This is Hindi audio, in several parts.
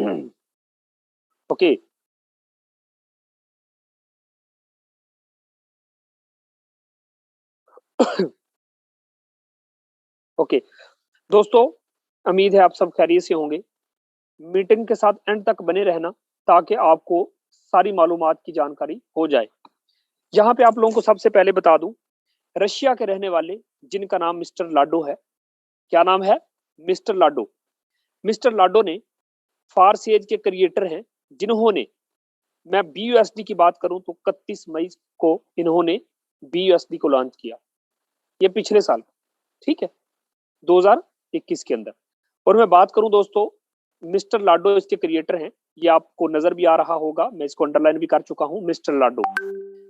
ओके। ओके दोस्तों, उम्मीद है आप सब खैरियत से होंगे। मीटिंग के साथ एंड तक बने रहना ताकि आपको सारी मालूमात की जानकारी हो जाए। यहाँ पे आप लोगों को सबसे पहले बता दूं, रशिया के रहने वाले जिनका नाम मिस्टर लाडो है। क्या नाम है? मिस्टर लाडो। मिस्टर लाडो ने फारसी एज के क्रिएटर हैं, जिन्होंने, मैं बीयूएसडी की बात करूं तो 31 मई को इन्होंने बीयूएसडी को लॉन्च किया। ये पिछले साल, ठीक है, 2021 के अंदर। और मैं बात करूं दोस्तों, मिस्टर लाडो इसके क्रिएटर हैं। ये आपको नजर भी आ रहा होगा, मैं इसको अंडरलाइन भी कर चुका हूं। मिस्टर लाडो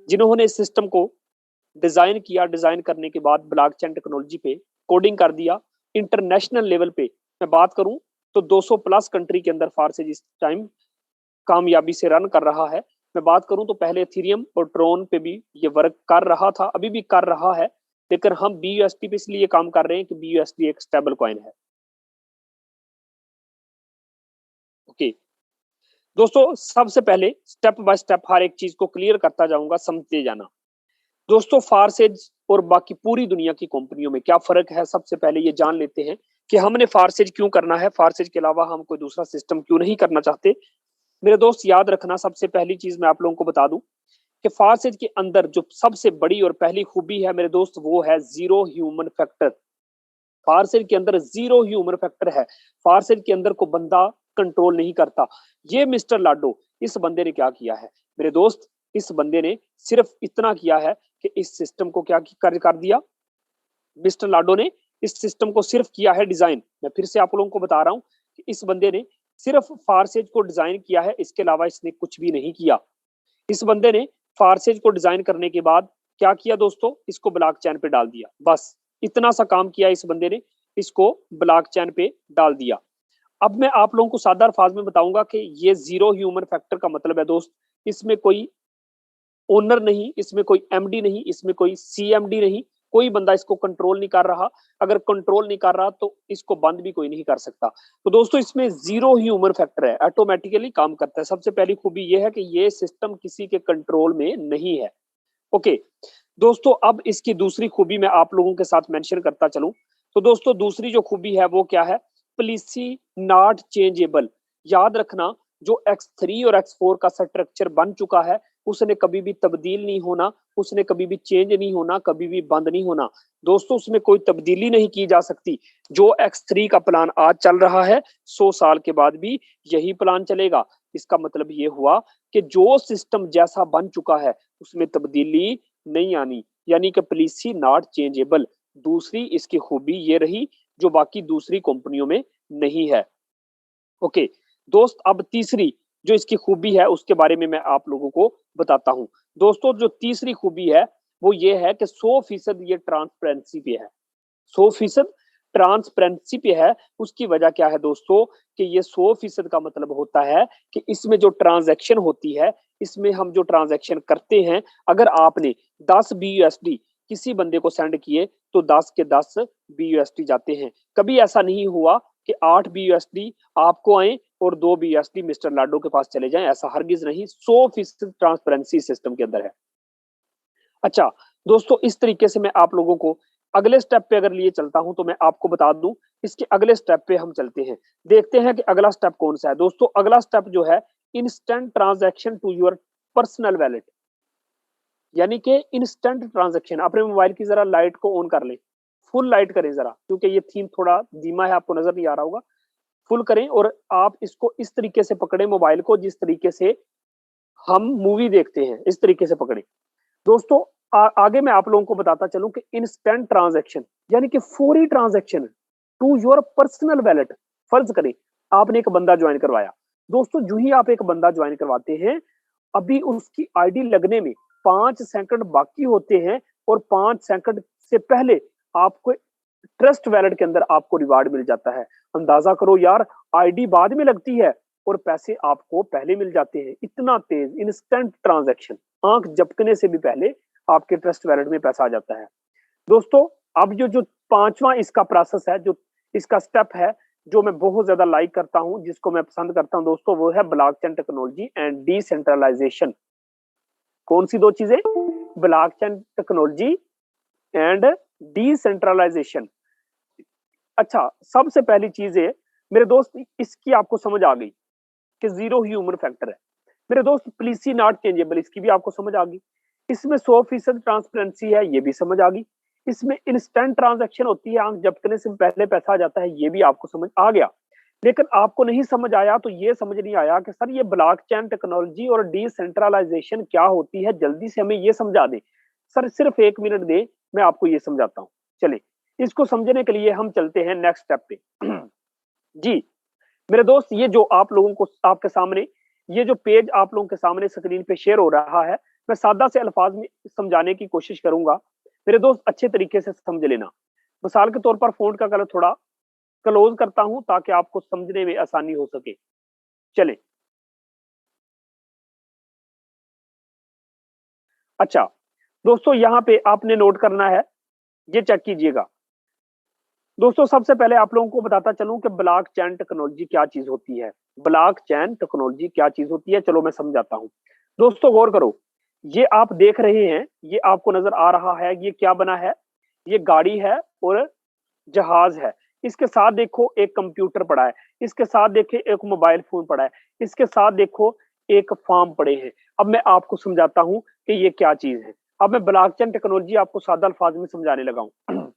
जिन्होंने इस सिस्टम को डिजाइन किया, डिजाइन करने के बाद ब्लॉकचेन टेक्नोलॉजी पे कोडिंग कर दिया इंटरनेशनल लेवल पे। मैं बात करूं तो 200 प्लस कंट्री के अंदर फारसेज इस टाइम कामयाबी से रन कर रहा है। मैं बात करूं तो पहले एथेरियम और ट्रोन पे भी ये वर्क कर रहा था, अभी भी कर रहा है, लेकिन हम बीयूएसडी पे इसलिए काम कर रहे हैं कि बीयूएसडी एक स्टेबल कॉइन है। ओके दोस्तों, सबसे पहले स्टेप बाय स्टेप हर एक चीज को क्लियर करता जाऊंगा, समझते जाना। दोस्तों, फारसेज और बाकी पूरी दुनिया की कंपनियों में क्या फर्क है, सबसे पहले ये जान लेते हैं कि हमने फारसेज क्यों करना है, फारसेज के अलावा हम कोई दूसरा सिस्टम क्यों नहीं करना चाहते। मेरे दोस्त याद रखना, सबसे पहली चीज मैं आप लोगों को बता दूं कि फारसेज के अंदर जो सबसे बड़ी और पहली खूबी है मेरे दोस्त, वो है जीरो ह्यूमन फैक्टर। फारसेज के अंदर जीरो ह्यूमन फैक्टर है। फारसेज के अंदर को बंदा कंट्रोल नहीं करता। ये मिस्टर लाडो, इस बंदे ने क्या किया है मेरे दोस्त, इस बंदे ने सिर्फ इतना किया है कि इस सिस्टम को क्या कर दिया। मिस्टर लाडो ने इस सिस्टम को सिर्फ किया है डिजाइन। मैं फिर से आप लोगों को बता रहा हूं कि इस बंदे ने सिर्फ फारसेज को डिजाइन किया है, इसके अलावा इसने कुछ भी नहीं किया। इस बंदे ने फारसेज को डिजाइन करने के बाद क्या किया दोस्तों, इसको ब्लॉकचेन पे डाल दिया। बस इतना सा काम किया इस बंदे ने, इसको ब्लॉकचेन पे डाल दिया। अब मैं आप लोगों को सादा अल्फाज में बताऊंगा कि ये जीरो ह्यूमन फैक्टर का मतलब है दोस्त, इसमें कोई ओनर नहीं, इसमें कोई एमडी नहीं, इसमें कोई सीएमडी नहीं, कोई बंदा इसको कंट्रोल नहीं कर रहा। अगर कंट्रोल नहीं कर रहा तो इसको बंद भी कोई नहीं कर सकता। तो दोस्तों, इसमें जीरो ह्यूमन फैक्टर है, ऑटोमेटिकली काम करता है। सबसे पहली खूबी यह है कि ये सिस्टम किसी के कंट्रोल में नहीं है। ओके दोस्तों, अब इसकी दूसरी खूबी मैं आप लोगों के साथ मेंशन करता चलूं। तो दोस्तों, दूसरी जो खूबी है वो क्या है, पॉलिसी नॉट चेंजेबल। याद रखना, जो X3 और X4 का स्ट्रक्चर बन चुका है, उसने कभी भी तब्दील नहीं होना, उसने कभी भी चेंज नहीं होना, कभी भी बंद नहीं होना। दोस्तों, उसमें कोई तब्दीली नहीं की जा सकती। जो X3 का प्लान आज चल रहा है, 100 साल के बाद भी यही प्लान चलेगा। इसका मतलब ये हुआ कि जो सिस्टम जैसा बन चुका है उसमें तब्दीली नहीं आनी, यानी कि पॉलिसी नॉट चेंजेबल। दूसरी इसकी खूबी ये रही जो बाकी दूसरी कंपनियों में नहीं है। ओके दोस्त, अब तीसरी जो इसकी खूबी है उसके बारे में मैं आप लोगों को बताता हूं। दोस्तों, जो तीसरी खूबी है वो ये है कि 100% ये ट्रांसपेरेंसी पे है। 100% ट्रांसपेरेंसी पे है। उसकी वजह क्या है दोस्तों, कि ये 100% का मतलब होता है कि इसमें जो ट्रांजैक्शन होती है, इसमें हम जो ट्रांजैक्शन करते हैं, अगर आपने 10 बीयूएसडी किसी बंदे को सेंड किए तो 10 के 10 बीयूएसडी जाते हैं। कभी ऐसा नहीं हुआ कि 8 बीयूएसडी आपको आए और 2 बीयूएसडी मिस्टर लाडो के पास चले जाएं, ऐसा हरगिज नहीं। 100% ट्रांसपेरेंसी सिस्टम के अंदर है। अच्छा दोस्तों, इस तरीके से मैं आप लोगों को अगले स्टेप पे अगर लिए चलता हूं तो मैं आपको बता दूं, इसके अगले स्टेप पे हम चलते हैं, देखते हैं कि अगला स्टेप कौन सा है। दोस्तों, अगला स्टेप जो है, instant transaction to your personal wallet, यानी कि इंस्टेंट ट्रांजैक्शन। अपने मोबाइल की जरा लाइट को ऑन कर ले, फुल लाइट करें जरा, क्योंकि ये थीम थोड़ा धीमा है, आपको नजर नहीं आ रहा होगा। फुल करें और आप इसको इस तरीके से पकड़े मोबाइल को, जिस तरीके से हम मूवी देखते हैं, इस तरीके से पकड़े। दोस्तों, आगे मैं आप लोगों को बताता चलूं कि इंस्टेंट ट्रांजैक्शन यानी कि फौरी transaction to your personal wallet. फर्ज करें आपने एक बंदा ज्वाइन करवाया। दोस्तों, जो ही आप एक बंदा ज्वाइन करवाते हैं, अभी उसकी आईडी लगने में 5 सेकंड बाकी होते हैं और 5 सेकंड से पहले आपको ट्रस्ट वैलेट के अंदर आपको रिवार्ड मिल जाता है। अंदाजा करो यार, आईडी बाद में लगती है और पैसे आपको पहले मिल जाते हैं। इतना तेज इंस्टेंट ट्रांजैक्शन, आंख झपकने से भी पहले आपके ट्रस्ट वैलेट में पैसा आ जाता है। दोस्तों, अब जो जो पांचवा इसका प्रोसेस है, जो इसका स्टेप है, जो मैं बहुत ज्यादा लाइक करता हूं, जिसको मैं पसंद करता हूं दोस्तों, वो है ब्लॉकचेन टेक्नोलॉजी एंड डिसेंट्रलाइजेशन। कौन सी दो चीजें? Blockchain technology and decentralization. अच्छा, सबसे पहली चीज है मेरे दोस्त, इसकी आपको समझ आ गई कि जीरो ह्यूमन फैक्टर है। मेरे दोस्त पॉलिसी नॉट चेंजेबल, इसकी भी आपको समझ आ गई। इसमें 100% ट्रांसपेरेंसी है, ये भी समझ आ गई। इसमें इंस्टेंट ट्रांजैक्शन होती है, आंख झपकने से पहले पैसा आ जाता है, ये भी आपको समझ आ गया। लेकिन आपको नहीं समझ आया तो ये समझ नहीं आया कि सर ये ब्लॉकचेन टेक्नोलॉजी और डिसेंट्रलाइजेशन क्या होती है, जल्दी से हमें ये समझा दे। सर सिर्फ 1 मिनट दे, मैं आपको ये समझाता हूँ। चले, इसको समझने के लिए हम चलते हैं नेक्स्ट स्टेप पे। जी मेरे दोस्त, ये जो आप लोगों को आपके सामने ये जो पेज आप लोगों के सामने स्क्रीन पे शेयर हो रहा है, मैं सादा से अल्फाज में समझाने की कोशिश करूंगा। मेरे दोस्त अच्छे तरीके से समझ लेना। मिसाल के तौर पर फ़ॉन्ट का कलर थोड़ा क्लोज करता हूं ताकि आपको समझने में आसानी हो सके। चले, अच्छा दोस्तों, यहाँ पे आपने नोट करना है, ये चेक कीजिएगा। दोस्तों सबसे पहले आप लोगों को बताता चलूं कि ब्लॉकचेन टेक्नोलॉजी क्या चीज होती है। ब्लॉकचेन टेक्नोलॉजी क्या चीज होती है, चलो मैं समझाता हूं। दोस्तों गौर करो, ये आप देख रहे हैं, ये आपको नजर आ रहा है, ये क्या बना है? ये गाड़ी है और जहाज है। इसके साथ देखो एक कंप्यूटर पड़ा है, इसके साथ देखे एक मोबाइल फोन पड़ा है, इसके साथ देखो एक फार्म पड़े हैं। अब मैं आपको समझाता हूं कि ये क्या चीज है। अब मैं ब्लॉकचेन टेक्नोलॉजी आपको सादा अल्फाज में समझाने लगा हूं।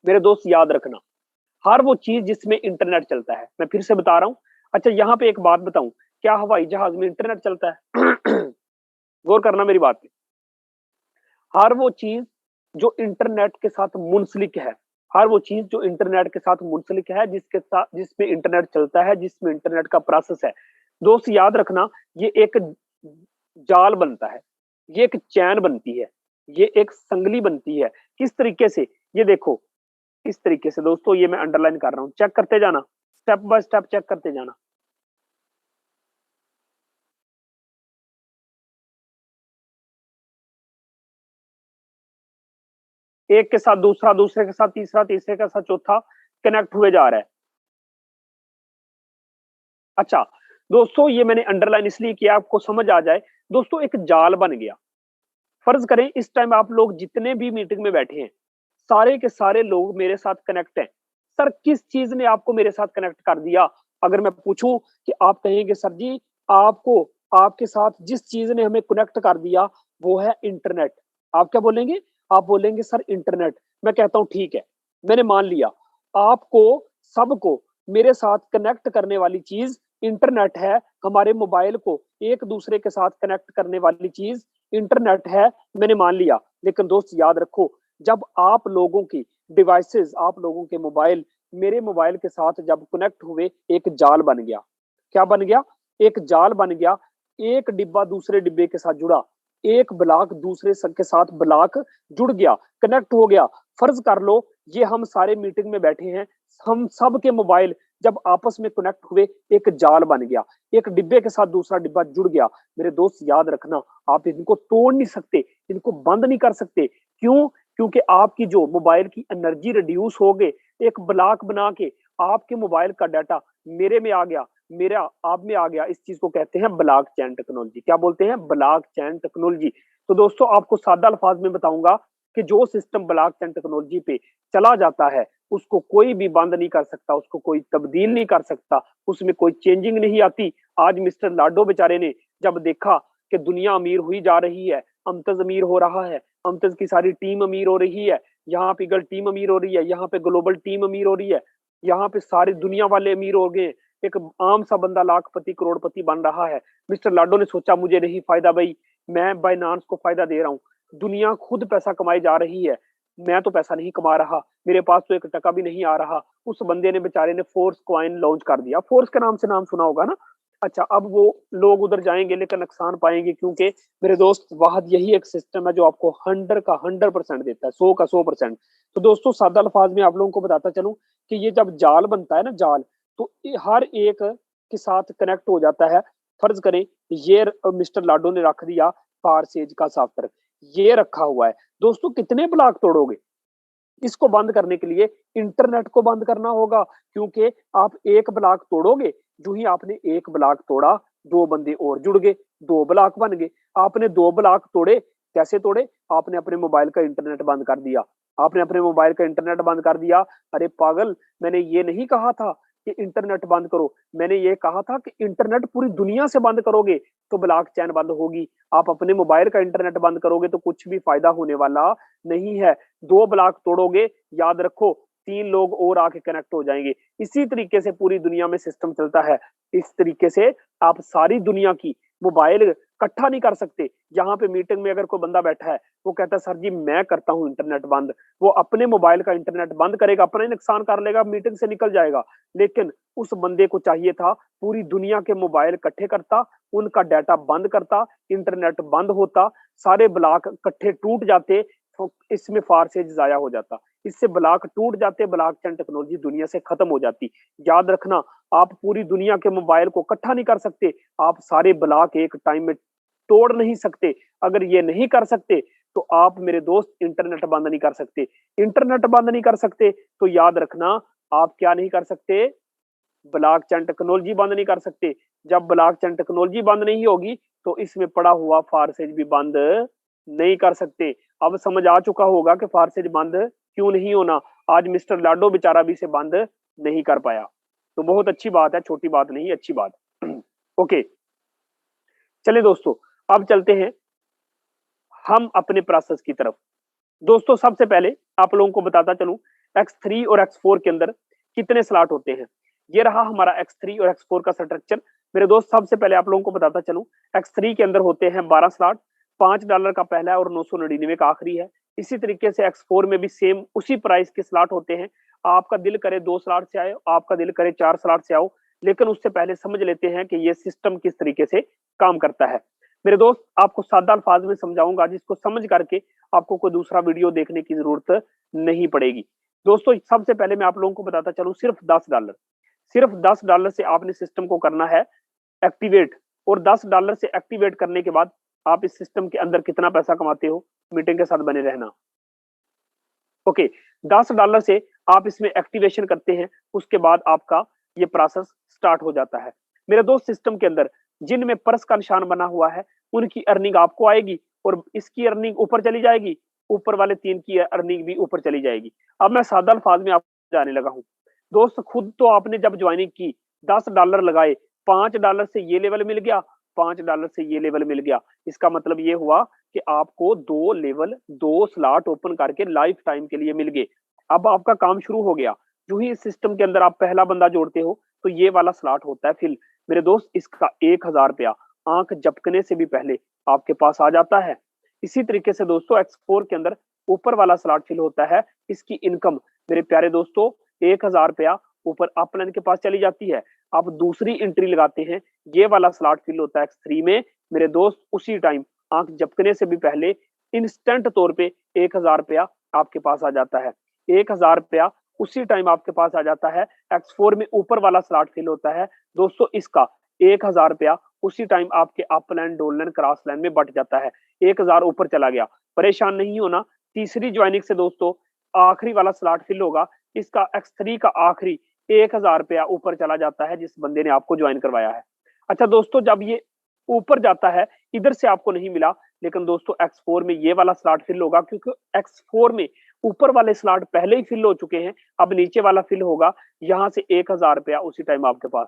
मेरे दोस्त याद रखना, हर वो चीज जिसमें इंटरनेट चलता है, मैं फिर से बता रहा हूँ। अच्छा, यहाँ पे एक बात बताऊं, क्या हवाई जहाज में इंटरनेट चलता है? गौर करना मेरी बात पे। हर वो चीज जो इंटरनेट के साथ मुंसलिक है, हर वो चीज जो इंटरनेट के साथ मुंसलिक है, जिसके साथ जिसमें इंटरनेट चलता है, जिसमें इंटरनेट का प्रोसेस है, दोस्त याद रखना, ये एक जाल बनता है, ये एक चैन बनती है, ये एक संगली बनती है। किस तरीके से? ये देखो, इस तरीके से दोस्तों, ये मैं अंडरलाइन कर रहा हूं, चेक करते जाना, स्टेप बाय स्टेप चेक करते जाना। एक के साथ दूसरा, दूसरे के साथ तीसरा, तीसरे के साथ चौथा कनेक्ट हुए जा रहा है। अच्छा दोस्तों, ये मैंने अंडरलाइन इसलिए किया आपको समझ आ जाए। दोस्तों एक जाल बन गया। फर्ज करें इस टाइम आप लोग जितने भी मीटिंग में बैठे हैं, सारे के सारे लोग मेरे साथ कनेक्ट हैं। सर किस चीज ने आपको मेरे साथ कनेक्ट कर दिया? अगर मैं पूछूं कि आप कहेंगे सर जी, आपको आपके साथ जिस चीज ने हमें कनेक्ट कर दिया वो है इंटरनेट। आप क्या बोलेंगे? आप बोलेंगे सर इंटरनेट। मैं कहता हूं ठीक है, मैंने मान लिया, आपको सबको मेरे साथ कनेक्ट करने वाली चीज इंटरनेट है। हमारे मोबाइल को एक दूसरे के साथ कनेक्ट करने वाली चीज इंटरनेट है, मैंने मान लिया। लेकिन दोस्त याद रखो, जब आप लोगों की डिवाइसेस, आप लोगों के मोबाइल मेरे मोबाइल के साथ जब कनेक्ट हुए, एक जाल बन गया। क्या बन गया? एक जाल बन गया। एक डिब्बा दूसरे डिब्बे के साथ जुड़ा, एक ब्लॉक दूसरे के साथ ब्लॉक जुड़ गया, कनेक्ट हो गया। फर्ज कर लो ये हम सारे मीटिंग में बैठे हैं, हम सब के मोबाइल जब आपस में कनेक्ट हुए, एक जाल बन गया, एक डिब्बे के साथ दूसरा डिब्बा जुड़ गया। मेरे दोस्त याद रखना, आप इनको तोड़ नहीं सकते, इनको बंद नहीं कर सकते। क्यों? क्योंकि आपकी जो मोबाइल की एनर्जी रिड्यूस हो गए, एक ब्लॉक बना के आपके मोबाइल का डाटा मेरे में आ गया, मेरा आप में आ गया। इस चीज को कहते हैं ब्लॉक चेन टेक्नोलॉजी। क्या बोलते हैं? Block chain technology. तो दोस्तों आपको सादा अल्फाज में बताऊंगा कि जो सिस्टम ब्लॉक चेन टेक्नोलॉजी पे चला जाता है, उसको कोई भी बंद नहीं कर सकता, उसको कोई तब्दील नहीं कर सकता, उसमें कोई चेंजिंग नहीं आती। आज मिस्टर लाडो बेचारे ने जब देखा कि दुनिया अमीर हुई जा रही है, अमतज अमीर हो रहा है, अमतज की सारी टीम अमीर हो रही है, यहाँ पे गल टीम अमीर हो रही है, यहाँ पे ग्लोबल टीम अमीर हो रही है, यहाँ पे सारी दुनिया वाले अमीर हो गए, एक आम सा बंदा लाखपति करोड़पति बन रहा है। मिस्टर लाडो ने सोचा मुझे नहीं फायदा भाई, मैं बाइनांस को फायदा दे रहा हूँ, दुनिया खुद पैसा कमाई जा रही है, मैं तो पैसा नहीं कमा रहा, मेरे पास तो एक टका भी नहीं आ रहा। उस बंदे ने बेचारे ने फोर्स कॉइन लॉन्च कर दिया। फोर्स के नाम से नाम सुना होगा ना? अच्छा, अब वो लोग उधर जाएंगे लेकिन नुकसान पाएंगे, क्योंकि मेरे दोस्त वहां यही एक सिस्टम है जो आपको 100% देता है, 100% तो दोस्तों सादा अल्फाज में आप लोगों को बताता चलूं कि ये जब जाल बनता है ना, जाल, तो हर एक के साथ कनेक्ट हो जाता है। फर्ज करें ये मिस्टर लाडो ने रख दिया पारसेज का सॉफ्टवेयर, ये रखा हुआ है। दोस्तों कितने ब्लॉक तोड़ोगे? इसको बंद करने के लिए इंटरनेट को बंद करना होगा, क्योंकि आप एक ब्लॉक तोड़ोगे, जो ही आपने एक ब्लॉक तोड़ा, दो बंदे और जुड़ गए, दो ब्लॉक बन गए। आपने दो ब्लॉक तोड़े, कैसे तोड़े? आपने अपने मोबाइल का इंटरनेट बंद कर दिया। आपने अपने मोबाइल का इंटरनेट बंद कर दिया। अरे पागल, मैंने ये नहीं कहा था कि इंटरनेट बंद करो, मैंने ये कहा था कि इंटरनेट पूरी दुनिया से बंद करोगे तो ब्लॉक चेन बंद होगी। आप अपने मोबाइल का इंटरनेट बंद करोगे तो कुछ भी फायदा होने वाला नहीं है। दो ब्लॉक तोड़ोगे, याद रखो, तीन लोग और आके कनेक्ट हो जाएंगे। इसी तरीके से पूरी दुनिया में सिस्टम चलता है। इस तरीके से आप सारी दुनिया की मोबाइल इकट्ठा नहीं कर सकते। यहाँ पे मीटिंग में अगर कोई बंदा बैठा है, वो कहता है सर जी मैं करता हूँ इंटरनेट बंद, वो अपने मोबाइल का इंटरनेट बंद करेगा, अपना ही नुकसान कर लेगा, मीटिंग से निकल जाएगा। लेकिन उस बंदे को चाहिए था पूरी दुनिया के मोबाइल इकट्ठे करता, उनका डाटा बंद करता, इंटरनेट बंद होता, सारे ब्लॉक इकट्ठे टूट जाते, तो इसमें फारसेज जाया हो जाता। इससे ब्लॉक टूट जाते, ब्लॉकचेन टेक्नोलॉजी दुनिया से खत्म हो जाती। याद रखना, आप पूरी दुनिया के मोबाइल को इकट्ठा नहीं कर सकते, आप सारे ब्लॉक एक टाइम में तोड़ नहीं सकते। अगर ये नहीं कर सकते तो आप मेरे दोस्त इंटरनेट बंद नहीं कर सकते। इंटरनेट बंद नहीं कर सकते तो याद रखना, आप क्या नहीं कर सकते? ब्लॉकचेन टेक्नोलॉजी बंद नहीं कर सकते। जब ब्लॉकचेन टेक्नोलॉजी बंद नहीं होगी तो इसमें पड़ा हुआ फारसेज भी बंद नहीं कर सकते। अब समझ आ चुका होगा कि फारसेज बंद क्यों नहीं होना। आज मिस्टर लाडो बेचारा भी इसे बंद नहीं कर पाया। तो बहुत अच्छी बात है, छोटी बात नहीं, अच्छी बात। ओके, चलिए दोस्तों, अब चलते हैं हम अपने प्रोसेस की तरफ। दोस्तों सबसे पहले आप लोगों को बताता चलूं, X3 और X4 के अंदर कितने स्लॉट होते हैं। ये रहा हमारा X3 और X4 का स्ट्रक्चर। मेरे दोस्त सबसे पहले आप लोगों को बताता चलूं, X3 के अंदर होते हैं 12 स्लॉट, $5 का पहला है और 999 का आखिरी है। इसी तरीके से X4 में भी सेम उसी प्राइस के स्लॉट होते हैं। आपका दिल करे 2 स्लॉट से आए, आपका दिल करे 4 स्लॉट से आओ, लेकिन उससे पहले समझ लेते हैं कि ये सिस्टम किस तरीके से काम करता है। मेरे दोस्त आपको सादा अल्फाज में समझाऊंगा, जिसको समझ करके आपको कोई दूसरा वीडियो देखने की जरूरत नहीं पड़ेगी। दोस्तों सबसे पहले मैं आप लोगों को बताता चलूं, सिर्फ $10 से आपने सिस्टम को करना है एक्टिवेट। और $10 से एक्टिवेट करने के बाद आप इस सिस्टम के अंदर कितना पैसा कमाते हो, मीटिंग के साथ बने रहना। ओके, $10 से आप इसमें एक्टिवेशन करते हैं, उसके बाद आपका ये प्रोसेस स्टार्ट हो जाता है। मेरे दोस्त सिस्टम के अंदर जिनमें पर्स का निशान बना हुआ है, उनकी अर्निंग आपको आएगी और इसकी अर्निंग ऊपर चली जाएगी, ऊपर वाले 3 की अर्निंग भी ऊपर चली जाएगी। अब मैं सादा अल्फाज में आपको जाने लगा हूँ। दोस्त खुद तो आपने जब ज्वाइनिंग की, $10 लगाए, $5 से ये लेवल मिल गया, $5 से ये लेवल मिल गया। इसका मतलब ये हुआ कि आपको 2 लेवल, 2 स्लॉट ओपन करके लाइफ टाइम के लिए मिल गए। अब आपका काम शुरू हो गया। जो ही इस सिस्टम के अंदर आप पहला बंदा जोड़ते हो तो ये वाला स्लॉट होता है फिल। मेरे दोस्त इसका ₹1000 आंख झपकने से भी पहले आपके पास आ जाता है। इसी तरीके से दोस्तों X4 के अंदर ऊपर वाला स्लॉट फिल होता है। इसकी इनकम मेरे प्यारे दोस्तों ₹1000 ऊपर अपलाइन के पास चली जाती है। आप दूसरी एंट्री लगाते हैं, ये वाला स्लॉट फिल होता है X3 में। मेरे दोस्त उसी टाइम आंख झपकने से भी पहले इंस्टेंट तौर पे ₹1000 आपके पास आ जाता है। ₹1000 उसी टाइम आपके पास आ जाता है। X4 में ऊपर वाला स्लॉट फिल होता है दोस्तों, इसका ₹1000 उसी टाइम आपके up line, down line, cross line में बट जाता है। 1000 ऊपर चला गया, परेशान नहीं होना। तीसरी ज्वाइनिंग से दोस्तों आखिरी वाला स्लॉट फिल होगा, इसका X3 का आखिरी ₹1000 ऊपर चला जाता है, जिस बंदे ने आपको ज्वाइन करवाया है। अच्छा दोस्तों, जब ये ऊपर जाता है, इधर से आपको नहीं मिला, लेकिन दोस्तों X4 में ये वाला स्लॉट फिल होगा, क्योंकि X4 में ऊपर वाले स्लॉट पहले ही फिल हो चुके हैं। अब नीचे वाला फिल होगा, यहाँ से ₹1000 उसी टाइम आपके पास,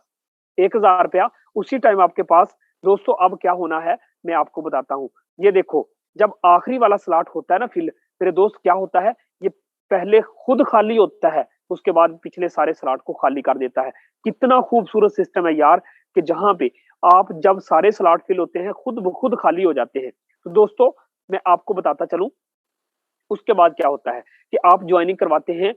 ₹1000 उसी टाइम आपके पास। दोस्तों अब क्या होना है मैं आपको बताता हूँ। ये देखो, जब आखिरी वाला स्लॉट होता है ना फिल, मेरे दोस्त क्या होता है, ये पहले खुद खाली होता है, उसके बाद पिछले सारे स्लॉट को खाली कर देता है। कितना खूबसूरत सिस्टम है यार, कि जहां पे आप जब सारे स्लॉट फिल होते हैं, खुद ब खुद खाली हो जाते हैं। तो दोस्तों मैं आपको बताता चलूं, उसके बाद क्या होता है कि आप ज्वाइनिंग करवाते हैं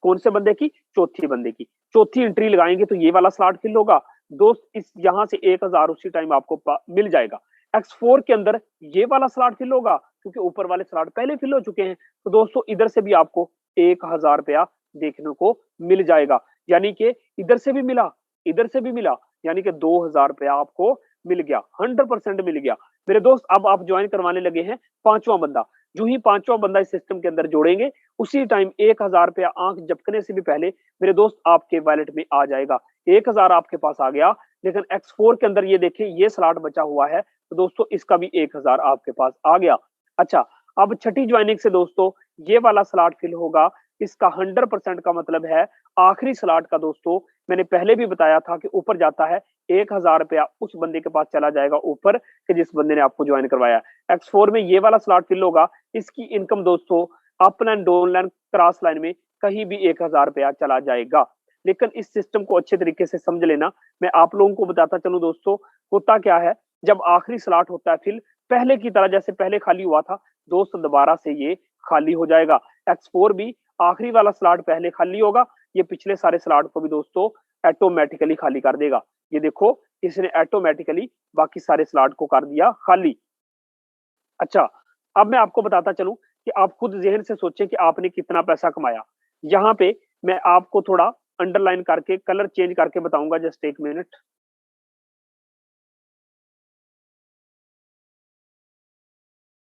कौन से बंदे की, चौथी बंदे की। चौथी एंट्री लगाएंगे तो ये वाला स्लॉट फिल होगा दोस्त, इस यहाँ से 1000 उसी टाइम आपको मिल जाएगा। X4 के अंदर ये वाला स्लॉट फिल होगा, क्योंकि ऊपर वाले स्लॉट पहले फिल हो चुके हैं। तो दोस्तों इधर से भी आपको ₹1000 देखने को मिल जाएगा, यानी कि इधर से भी मिला, इधर से भी मिला, यानी कि ₹2000 आपको मिल गया, 100% मिल गया। मेरे दोस्त अब आप ज्वाइन करवाने लगे हैं पांचवा बंदा। जो ही पांचवा बंदा इस सिस्टम के अंदर जोड़ेंगे, उसी टाइम 1000 रुपया आंख झपकने से भी पहले मेरे दोस्त आपके वॉलेट में आ जाएगा। 1000 आपके पास आ गया, लेकिन X4 के अंदर ये देखिए ये स्लॉट बचा हुआ है, तो दोस्तों इसका भी 1000 आपके पास आ गया। अच्छा, अब छठी ज्वाइनिंग से दोस्तों ये वाला स्लॉट फिल होगा, इसका 100% का मतलब है आखिरी स्लॉट का दोस्तों मैंने पहले भी बताया था कि ऊपर जाता है 1000 रुपया उस बंदे के पास चला जाएगा ऊपर कि जिस बंदे ने आपको ज्वाइन करवाया। X4 में ये वाला स्लॉट फिल होगा, इसकी इनकम दोस्तों up line, down line, cross line में कहीं भी 1000 रुपया चला जाएगा। लेकिन इस सिस्टम को अच्छे तरीके से समझ लेना। मैं आप लोगों को बताता चलूं दोस्तों, होता क्या है जब आखिरी स्लॉट होता है फिल पहले की तरह जैसे पहले खाली हुआ था दोस्तों दोबारा से ये खाली हो जाएगा। X4 भी आखिरी वाला स्लॉट पहले खाली होगा, ये पिछले सारे स्लॉट को भी दोस्तों ऑटोमेटिकली खाली कर देगा। ये देखो इसने ऑटोमेटिकली बाकी सारे स्लॉट को कर दिया खाली। अच्छा, अब मैं आपको बताता चलूं कि आप खुद ज़हन से सोचें कि आपने कितना पैसा कमाया। यहाँ पे मैं आपको थोड़ा अंडरलाइन करके कलर चेंज करके बताऊंगा, जस्ट एक मिनट।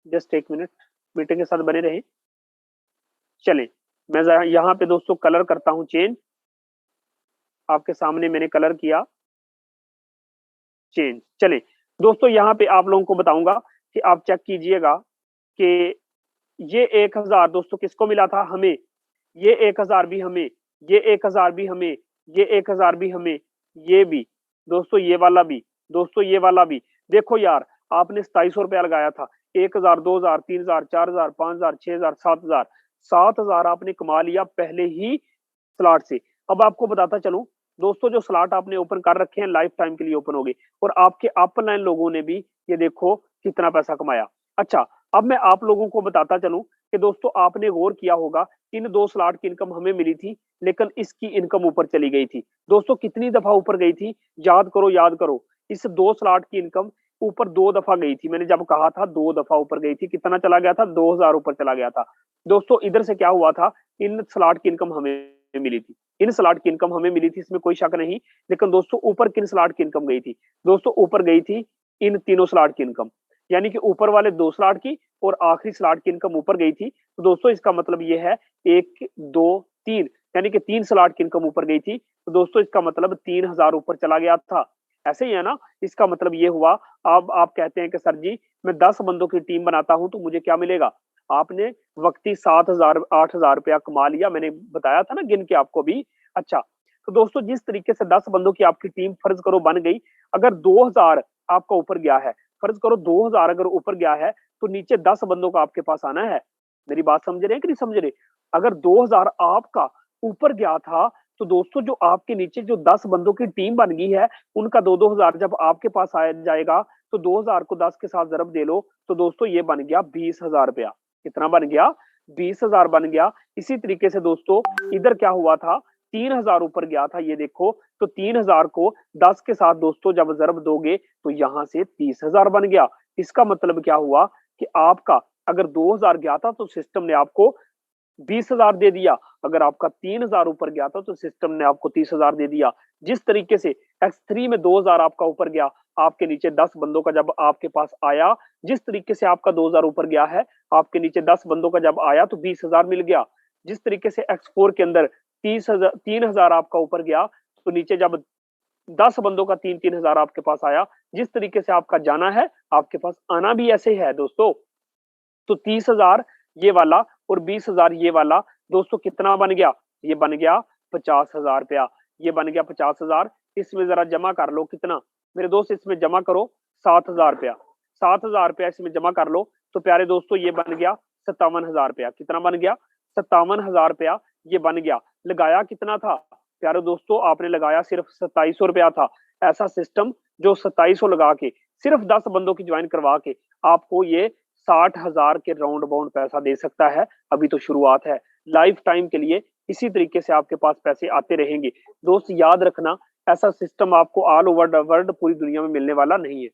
जस्ट एक मिनट, मीटिंग के साथ बने रहे। चलें, मैं यहाँ पे दोस्तों कलर करता हूँ चेंज। आपके सामने मैंने कलर किया चेंज। चलें दोस्तों, यहाँ पे आप लोगों को बताऊंगा कि आप चेक कीजिएगा कि ये 1000 दोस्तों किसको मिला था? हमें। ये 1000 भी हमें, ये 1000 भी हमें, ये 1000 भी हमें, ये भी दोस्तों, ये वाला भी दोस्तों, ये वाला भी। देखो यार, आपने 2700 रुपया लगाया था। 1000, 2000, 3000, 4000, 5000, 6000, 7000, 7000 आपने कमा लिया पहले ही स्लॉट से। अब आपको बताता चलूं दोस्तों, जो स्लॉट आपने ओपन कर रखे हैं लाइफ टाइम के लिए ओपन हो गए, और आपके अपलाइन लोगों ने भी ये देखो कितना पैसा कमाया। अच्छा, अब मैं आप लोगों को बताता चलूं कि दोस्तों आपने गौर किया होगा, इन दो स्लॉट की इनकम हमें मिली थी, लेकिन इसकी इनकम ऊपर चली गई थी। दोस्तों कितनी दफा ऊपर गई थी? याद करो, याद करो। इस दो स्लॉट की इनकम ऊपर 2 दफा गई थी। मैंने जब कहा था 2 दफा ऊपर गई थी, कितना चला गया था? 2000 ऊपर चला गया था। दोस्तों इधर से क्या हुआ था, इन स्लॉट की इनकम हमें मिली थी, इन स्लॉट की इनकम हमें मिली थी, इसमें कोई शक नहीं। लेकिन दोस्तों ऊपर किन स्लॉट की इनकम गई थी? दोस्तों ऊपर गई थी इन तीनों स्लॉट की इनकम, यानी कि ऊपर वाले 2 स्लॉट की और आखिरी स्लॉट की इनकम ऊपर गई थी। तो दोस्तों इसका मतलब ये है 1, 2, 3, यानी कि 3 स्लॉट की इनकम ऊपर गई थी। तो दोस्तों इसका मतलब 3000 ऊपर चला गया था। ऐसे ही है ना? इसका मतलब ये हुआ। अब आप कहते हैं कि सर जी मैं 10 बंदों की टीम बनाता हूं तो मुझे क्या मिलेगा? आपने वक्ती 7000, 8000 रुपया कमा लिया। मैंने बताया था ना गिन के आपको भी। अच्छा, तो दोस्तों जिस तरीके से 10 बंदों की आपकी टीम फर्ज करो बन गई, अगर 2000 आपका ऊपर गया है, फर्ज करो 2000 अगर ऊपर गया है, तो नीचे 10 बंदों का आपके पास आना है। मेरी बात समझ रहे हैं कि नहीं समझ रहे? अगर 2000 आपका ऊपर गया था, तो दोस्तों जो आपके नीचे जो 10 बंदों की टीम बन गई है, उनका 2-2 हजार जब आपके पास आ जाएगा, तो 2000 को 10 के साथ ज़रब दे लो, तो दोस्तों ये बन गया 20,000 रुपया। कितना बन गया? 20,000 बन गया। इसी तरीके से दोस्तों इधर क्या हुआ था, 3000 ऊपर गया था, ये देखो। तो 3000 को 10 के साथ दोस्तों जब ज़रब दोगे, तो यहां से 30,000 बन गया। इसका मतलब क्या हुआ कि आपका अगर 2000 गया था तो सिस्टम ने आपको 20,000 दे दिया। अगर आपका 3000 ऊपर गया था तो सिस्टम ने आपको 30,000 दे दिया। जिस तरीके से X3 में 2000 आपका ऊपर गया, आपके नीचे 10 बंदों का जब आपके पास आया, जिस तरीके से आपका 2000 ऊपर गया है, आपके नीचे 10 बंदों का जब आया तो 20,000 मिल गया। जिस तरीके से X4 के अंदर 3000 आपका ऊपर गया, तो नीचे जब 10 बंदों का 3-3 हजार आपके पास आया। जिस तरीके से आपका जाना है, आपके पास आना भी ऐसे है दोस्तों। तो 30,000 ये वाला और 20,000 ये वाला, दोस्तों कितना बन गया? ये बन गया 50,000 रुपया। ये बन गया 50,000। इसमें जरा जमा कर लो कितना मेरे दोस्त, इसमें जमा करो 7,000 रुपया। 7,000 रुपया इसमें जमा कर लो, तो प्यारे दोस्तों ये बन गया 57,000 रुपया। कितना बन गया? 57,000 रुपया ये बन गया। लगाया कितना था प्यारे दोस्तों? आपने लगाया सिर्फ 2700 रुपया था। ऐसा सिस्टम जो 2700 लगा के सिर्फ 10 बंदों की ज्वाइन करवा के आपको ये 60,000 के राउंड अबाउंड पैसा दे सकता है। अभी तो शुरुआत है। लाइफ टाइम के लिए इसी तरीके से आपके पास पैसे आते रहेंगे। दोस्त याद रखना, ऐसा सिस्टम आपको ऑल ओवर द वर्ल्ड पूरी दुनिया में मिलने वाला नहीं है।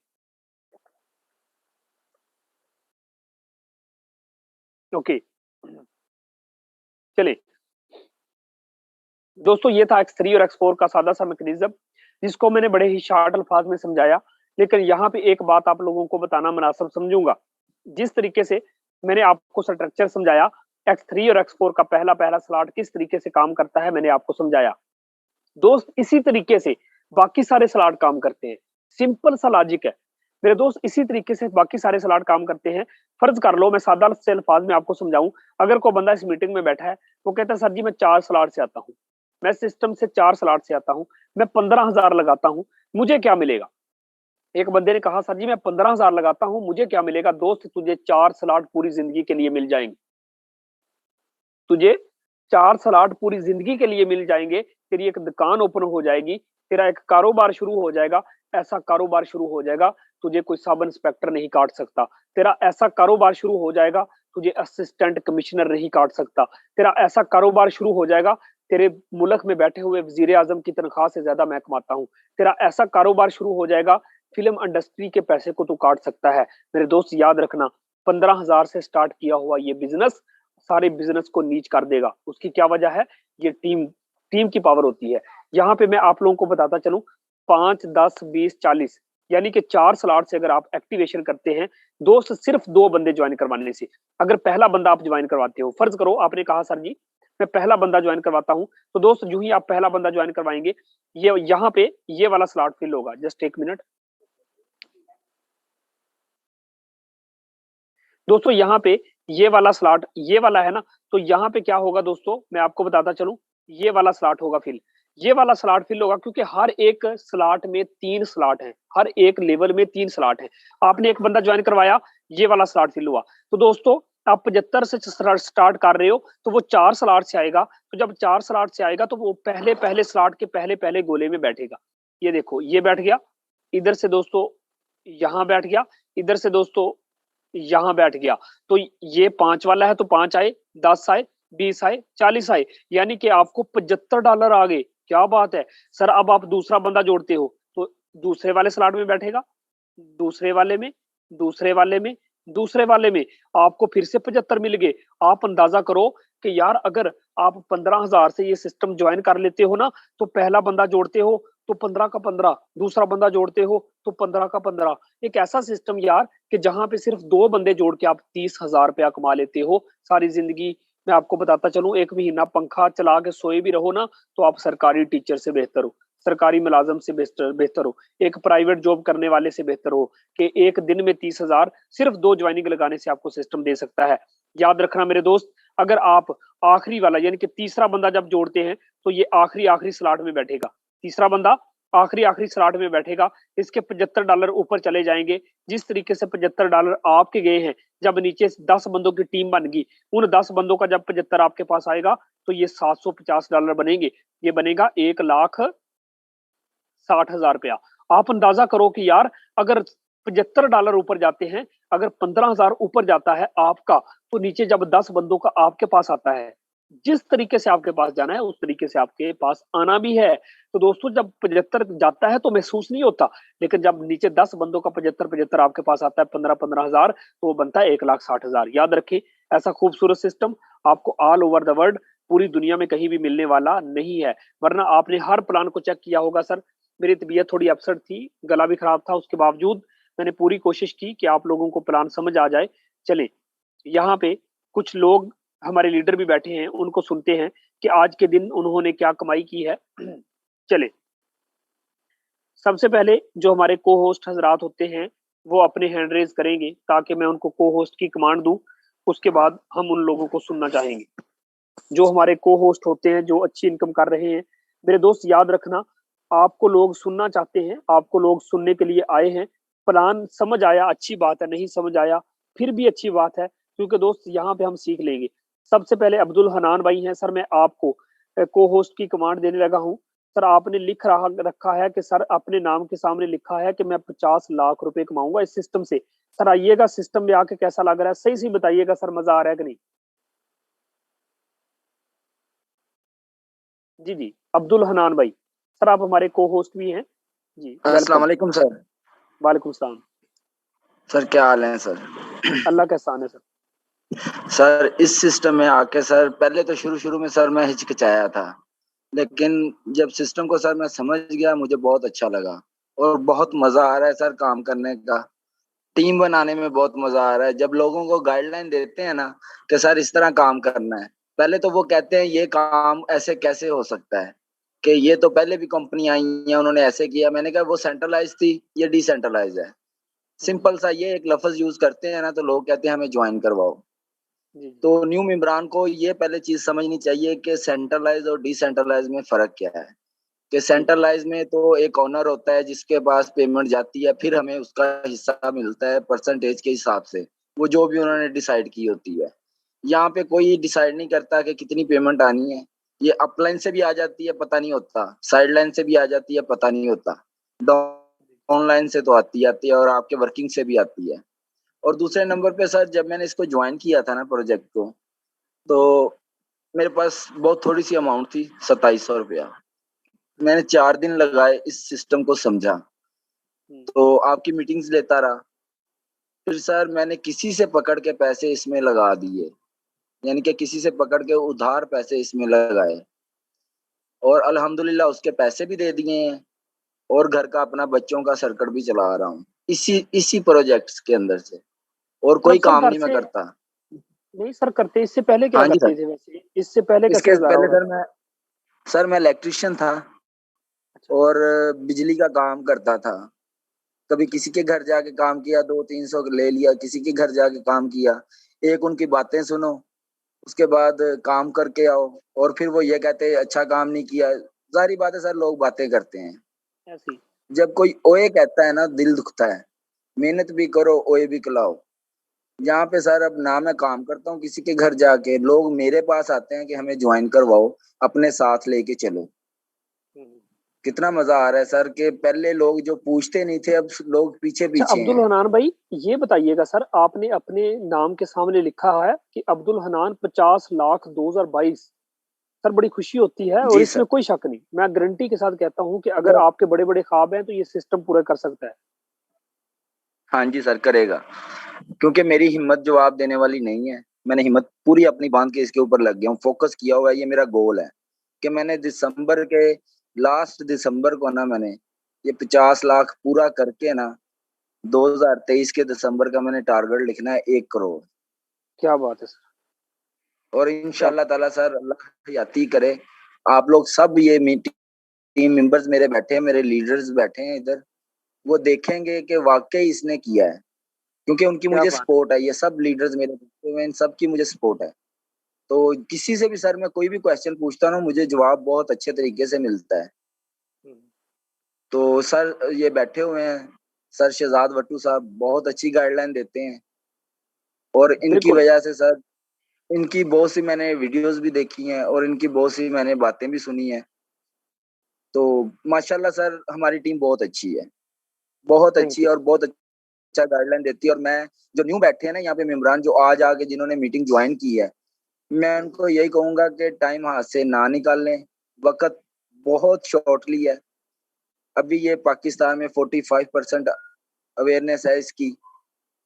ओके, चलिए दोस्तों, ये था X3 और X4 का सादा सा मैकेनिज्म, जिसको मैंने बड़े ही शार्ट अल्फाज में समझाया। लेकिन यहाँ पे एक बात आप लोगों को बताना मुनासिब समझूंगा। जिस तरीके से मैंने आपको स्ट्रक्चर समझाया, X3 और X4 का पहला पहला स्लॉट किस तरीके से काम करता है मैंने आपको समझाया। दोस्त इसी तरीके से बाकी सारे स्लॉट काम करते हैं, सिंपल सा लॉजिक है मेरे दोस्त, इसी तरीके से बाकी सारे स्लॉट काम करते हैं। फर्ज कर लो, मैं सादा से अल्फाज में आपको समझाऊं, अगर कोई बंदा इस मीटिंग में बैठा है, वो कहता है सर जी मैं 4 स्लॉट से आता हूँ, मैं सिस्टम से 4 स्लॉट से आता हूँ, मैं 15,000 लगाता हूँ, मुझे क्या मिलेगा? एक बंदे ने कहा सर जी मैं 15,000 लगाता हूँ, मुझे क्या मिलेगा? दोस्त तुझे 4 स्लॉट पूरी जिंदगी के लिए मिल जाएंगे, तुझे 4 स्लॉट पूरी जिंदगी के लिए मिल जाएंगे, तेरी एक दुकान ओपन हो जाएगी, तेरा एक कारोबार शुरू हो जाएगा, ऐसा कारोबार शुरू हो जाएगा तुझे कोई सब इंस्पेक्टर नहीं काट सकता, तेरा ऐसा कारोबार शुरू हो जाएगा तुझे असिस्टेंट कमिश्नर नहीं काट सकता, तेरा ऐसा कारोबार शुरू हो जाएगा, तेरे मुल्क में बैठे हुए वजीर आजम की तनख्वाह से ज्यादा मैं कमाता हूँ, तेरा ऐसा कारोबार शुरू हो जाएगा, फिल्म इंडस्ट्री के पैसे को तू काट सकता है। मेरे दोस्त याद रखना, 15,000 से स्टार्ट किया हुआ ये बिजनेस सारे बिजनेस को नीच कर देगा। उसकी क्या वजह है? ये टीम टीम की पावर होती है। यहाँ पे मैं आप लोगों को बताता चलूं, 5, 10, 20, 40 यानी कि 4 स्लॉट से अगर आप एक्टिवेशन करते हैं दोस्त, सिर्फ 2 बंदे ज्वाइन करवाने से, अगर पहला बंदा आप ज्वाइन करवाते हो, फर्ज करो आपने कहा सर जी मैं पहला बंदा ज्वाइन करवाता हूं, तो दोस्त जो ही आप पहला बंदा ज्वाइन करवाएंगे, ये यहाँ पे ये वाला स्लॉट फिल होगा। जस्ट एक मिनट दोस्तों, यहाँ पे ये वाला स्लॉट ये वाला है ना, तो यहाँ पे क्या होगा दोस्तों, मैं आपको बताता चलूं, ये वाला स्लॉट होगा फिल, ये वाला स्लॉट फिल होगा क्योंकि हर एक स्लॉट में 3 स्लॉट हैं, हर एक लेवल में 3 स्लॉट हैं। आपने एक बंदा ज्वाइन करवाया, ये वाला स्लॉट फिल हुआ, तो दोस्तों आप 75 से स्टार्ट कर रहे हो तो वो 4 स्लॉट से आएगा, तो जब 4 स्लॉट से आएगा तो वो पहले पहले स्लॉट के पहले पहले गोले में बैठेगा। ये देखो ये बैठ गया, इधर से दोस्तों यहाँ बैठ गया, इधर से दोस्तों यहाँ बैठ गया, तो ये 5 वाला है तो 5 आए, 10 आए, 20 आए, 40 आए, यानी कि आपको $75 आ गए। क्या बात है सर! अब आप दूसरा बंदा जोड़ते हो तो दूसरे वाले स्लॉट में बैठेगा, दूसरे वाले में, दूसरे वाले में, दूसरे वाले में, आपको फिर से 75 मिल गए। आप अंदाजा करो कि यार अगर आप 15,000 से ये सिस्टम ज्वाइन कर लेते हो ना, तो पहला बंदा जोड़ते हो तो 15 का 15, दूसरा बंदा जोड़ते हो तो 15 का 15। एक ऐसा सिस्टम यार कि जहां पे सिर्फ 2 बंदे जोड़ के आप 30,000 रुपया कमा लेते हो सारी जिंदगी। मैं आपको बताता चलूं, एक महीना पंखा चला के सोए भी रहो ना, तो आप सरकारी टीचर से बेहतर हो, सरकारी मुलाजम से बेहतर बेहतर हो, एक प्राइवेट जॉब करने वाले से बेहतर हो, कि एक दिन में 30,000 सिर्फ 2 ज्वाइनिंग लगाने से आपको सिस्टम दे सकता है। याद रखना मेरे दोस्त, अगर आप आखिरी वाला यानी कि तीसरा बंदा जब जोड़ते हैं तो ये आखिरी आखिरी स्लॉट में बैठेगा, तीसरा बंदा आखिरी आखिरी स्लॉट में बैठेगा, इसके $75 ऊपर चले जाएंगे। जिस तरीके से $75 आपके गए हैं, जब नीचे 10 बंदों की टीम बन गई, उन 10 बंदों का जब 75 आपके पास आएगा तो ये $750 बनेंगे, ये बनेगा 1,60,000 रुपया। आप अंदाजा करो कि यार अगर $75 ऊपर जाते हैं, अगर 15,000 ऊपर जाता है आपका, तो नीचे जब 10 बंदों का आपके पास आता है, जिस तरीके से आपके पास जाना है उस तरीके से आपके पास आना भी है। तो दोस्तों जब 75 जाता है तो महसूस नहीं होता, लेकिन जब नीचे 10 बंदों का 75-75 आपके पास आता है, 15-15 हजार, तो वो बनता है 1,60,000। याद रखें, ऐसा खूबसूरत सिस्टम आपको ऑल ओवर द वर्ल्ड पूरी दुनिया में कहीं भी मिलने वाला नहीं है। वरना आपने हर प्लान को चेक किया होगा सर, मेरी तबीयत थोड़ी अपसेट थी, गला भी खराब था, उसके बावजूद मैंने पूरी कोशिश की कि आप लोगों को प्लान समझ आ जाए। चले, यहाँ पे कुछ लोग हमारे लीडर भी बैठे हैं, उनको सुनते हैं कि आज के दिन उन्होंने क्या कमाई की है। चले, सबसे पहले जो हमारे को होस्ट हजरात होते हैं वो अपने हैंड रेज करेंगे ताकि मैं उनको को होस्ट की कमांड दूं, उसके बाद हम उन लोगों को सुनना चाहेंगे जो हमारे को होस्ट होते हैं, जो अच्छी इनकम कर रहे हैं। मेरे दोस्त याद रखना, आपको लोग सुनना चाहते हैं, आपको लोग सुनने के लिए आए हैं। प्लान समझ आया अच्छी बात है, नहीं समझ आया फिर भी अच्छी बात है, क्योंकि दोस्त यहाँ पे हम सीख लेंगे। सबसे पहले अब्दुल हनान भाई हैं, सर मैं आपको को होस्ट की कमांड देने लगा हूँ। सर आपने लिख रहा रखा है कि सर अपने नाम के सामने लिखा है कि मैं 50 लाख रुपए कमाऊंगा इस सिस्टम से। सर आइएगा, सिस्टम में आके कैसा लग रहा है, सही सही बताइएगा सर, मजा आ रहा है कि नहीं? जी जी, अब्दुल हनान भाई, सर आप हमारे को होस्ट भी हैं जी, अस्सलाम वेलकम। वालेकुम सर। वालेकुम सलाम। सर क्या हाल है सर? अल्लाह का एहसान है सर। सर इस सिस्टम में आके सर पहले तो शुरू शुरू में सर मैं हिचकिचाया था, लेकिन जब सिस्टम को सर मैं समझ गया मुझे बहुत अच्छा लगा और बहुत मजा आ रहा है सर काम करने का। टीम बनाने में बहुत मजा आ रहा है। जब लोगों को गाइडलाइन देते हैं ना कि सर इस तरह काम करना है, पहले तो वो कहते हैं ये काम ऐसे कैसे हो सकता है, कि ये तो पहले भी कंपनी आई है उन्होंने ऐसे किया। मैंने कहा वो सेंट्रलाइज थी, ये डिसेंट्रलाइज है। सिंपल सा ये एक लफ्ज यूज करते हैं ना तो लोग कहते हैं हमें ज्वाइन करवाओ। जी तो न्यू मेम्बरान को ये पहले चीज समझनी चाहिए कि सेंट्रलाइज और डिसेंट्रलाइज में फर्क क्या है। कि जी सेंट्रलाइज में तो एक ओनर होता है जिसके पास पेमेंट जाती है, फिर हमें उसका हिस्सा मिलता है परसेंटेज के हिसाब से, वो जो भी उन्होंने डिसाइड की होती है। यहाँ पे कोई डिसाइड नहीं करता कि कितनी पेमेंट आनी है। ये अपलाइन से भी आ जाती है पता नहीं होता, साइड लाइन से भी आ जाती है पता नहीं होता, ऑनलाइन से तो आती है और आपके वर्किंग से भी आती है। और दूसरे नंबर पे सर जब मैंने इसको ज्वाइन किया था ना प्रोजेक्ट को, तो मेरे पास बहुत थोड़ी सी अमाउंट थी, 2700 रुपया। मैंने 4 दिन लगाए इस सिस्टम को समझा, तो आपकी मीटिंग्स लेता रहा। फिर सर मैंने किसी से पकड़ के पैसे इसमें लगा दिए, यानी कि किसी से पकड़ के उधार पैसे इसमें लगाए, और अल्हम्दुलिल्लाह उसके पैसे भी दे दिए हैं, और घर का अपना बच्चों का सर्कट भी चला रहा हूँ इसी इसी प्रोजेक्ट्स के अंदर से, और मतलब कोई सर काम घर नहीं मैं से करता। नहीं सर करते, इससे पहले क्या हाँ जी करते सर। थे वैसे, इससे पहले कैसे इसके गुजारा पहले हो रहा सर था? मैं इलेक्ट्रिशियन था, अच्छा और बिजली का काम करता था। कभी अच्छा किसी के घर जाके काम किया, 200-300 ले लिया, किसी के घर जाके काम किया, एक उनकी बातें सुनो, उसके बाद काम करके आओ, और फिर वो ये कहते हैं अच्छा काम नहीं किया। जारी बात है सर, लोग बातें करते हैं। ऐसी जब कोई ओए कहता है ना दिल दुखता है। मेहनत भी करो ओए भी खिलाओ। यहाँ पे सर अब ना मैं काम करता हूँ किसी के घर जाके, लोग मेरे पास आते हैं कि हमें ज्वाइन करवाओ, अपने साथ लेके चलो। हम्म। कितना मजा आ रहा है सर, कि पहले लोग जो पूछते नहीं थे अब लोग पीछे अच्छा पीछे अब्दुल हैं। हनान भाई, ये बताइएगा सर, आपने अपने नाम के सामने लिखा है कि अब्दुल हनान 50 लाख 2022। सर बड़ी खुशी होती है और जी इसमें सर। कोई शक नहीं, मैं गारंटी के साथ कहता हूं कि अगर वो आपके बड़े बड़े ख्वाब हैं तो ये सिस्टम पूरा कर सकता है। हाँ जी सर करेगा, क्योंकि मेरी हिम्मत जवाब देने वाली नहीं है। मैंने हिम्मत पूरी अपनी बांध के इसके ऊपर लग गया हूँ, फोकस किया हुआ है। ये मेरा गोल है कि मैंने दिसंबर के लास्ट दिसंबर को ना मैंने ये 50 लाख पूरा करके ना 2023 के दिसंबर का मैंने टारगेट लिखना है 1 करोड़। क्या बात है सर, और क्या इंशाल्लाह ताला सर अल्लाह याती करे, आप लोग सब ये टीम मेंबर्स मेरे बैठे हैं, मेरे लीडर्स बैठे हैं इधर, वो देखेंगे कि वाकई इसने किया है, क्योंकि उनकी क्या मुझे बात है। सपोर्ट है। ये सब लीडर्स मेरे बैठे हुए हैं, इन सब की मुझे सपोर्ट है। तो किसी से भी सर मैं कोई भी क्वेश्चन पूछता हूँ मुझे जवाब बहुत अच्छे तरीके से मिलता है। हम्म, तो सर ये बैठे हुए हैं, सर शहजाद वट्टू साहब बहुत अच्छी गाइडलाइन देते हैं, और इनकी बिल्कुल। वजह से सर इनकी बहुत सी मैंने वीडियोस भी देखी हैं, और इनकी बहुत सी मैंने बातें भी सुनी हैं। तो माशाल्लाह सर हमारी टीम बहुत अच्छी है, बहुत थैंक अच्छी यू। है, और बहुत अच्छा गाइडलाइन देती है। और मैं जो न्यू बैठे हैं ना यहाँ पे मेम्बरान जो आज आके जिन्होंने मीटिंग ज्वाइन की है, मैं उनको यही कहूंगा कि टाइम हाथ से ना निकालें। वक्त बहुत शॉर्टली है। अभी ये पाकिस्तान में 45% अवेयरनेस है इसकी।